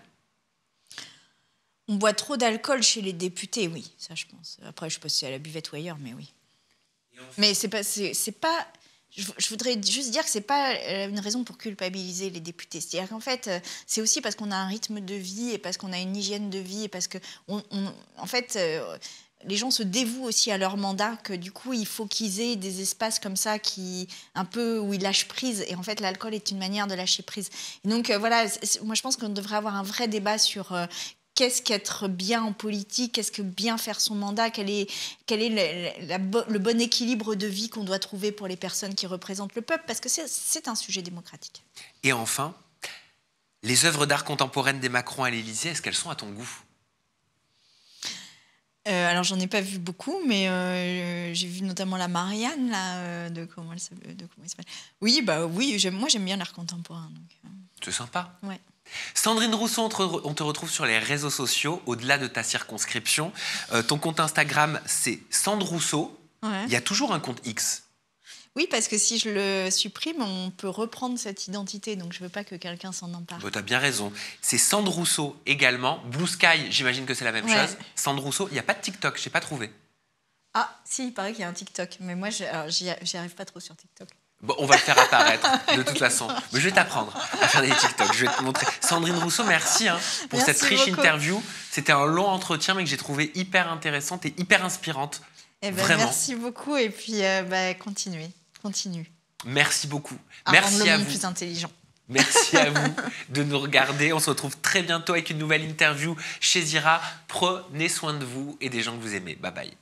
On boit trop d'alcool chez les députés, oui, ça je pense. Après, je sais pas si c'est à la buvette ou ailleurs, mais oui. Mais c'est pas. Je voudrais juste dire que c'est pas une raison pour culpabiliser les députés. C'est-à-dire qu'en fait, c'est aussi parce qu'on a un rythme de vie et parce qu'on a une hygiène de vie et parce que, les gens se dévouent aussi à leur mandat, que du coup, il faut qu'ils aient des espaces comme ça où ils lâchent prise. Et en fait, l'alcool est une manière de lâcher prise. Et donc, moi, je pense qu'on devrait avoir un vrai débat sur qu'est-ce qu'être bien en politique, qu'est-ce que bien faire son mandat, quel est le bon équilibre de vie qu'on doit trouver pour les personnes qui représentent le peuple, parce que c'est un sujet démocratique. Et enfin, les œuvres d'art contemporaines des Macron à l'Élysée, est-ce qu'elles sont à ton goût? Alors, j'en ai pas vu beaucoup, mais j'ai vu notamment la Marianne, là, comment elle s'appelle. Oui, moi j'aime bien l'art contemporain. Donc, c'est sympa. Ouais. Sandrine Rousseau, on te retrouve sur les réseaux sociaux, au-delà de ta circonscription. Ton compte Instagram, c'est Sandre Rousseau. Ouais. Il y a toujours un compte X. Oui, parce que si je le supprime, on peut reprendre cette identité. Donc, je ne veux pas que quelqu'un s'en empare. Tu as bien raison. C'est Sandre Rousseau également. Blue Sky, j'imagine que c'est la même chose. Sandre Rousseau, il n'y a pas de TikTok, je n'ai pas trouvé. Ah, si, il paraît qu'il y a un TikTok. Mais moi, j'y arrive pas trop sur TikTok. Bon, on va le faire apparaître, de toute façon. Mais je vais t'apprendre à faire des TikTok. Je vais te montrer. Sandrine Rousseau, merci pour cette riche interview. C'était un long entretien, mais que j'ai trouvé hyper intéressante et hyper inspirante. Vraiment. Merci beaucoup. Et puis, continue. Merci beaucoup. Merci à vous. Le monde plus intelligent. Merci à vous de nous regarder. On se retrouve très bientôt avec une nouvelle interview chez Zira. Prenez soin de vous et des gens que vous aimez. Bye bye.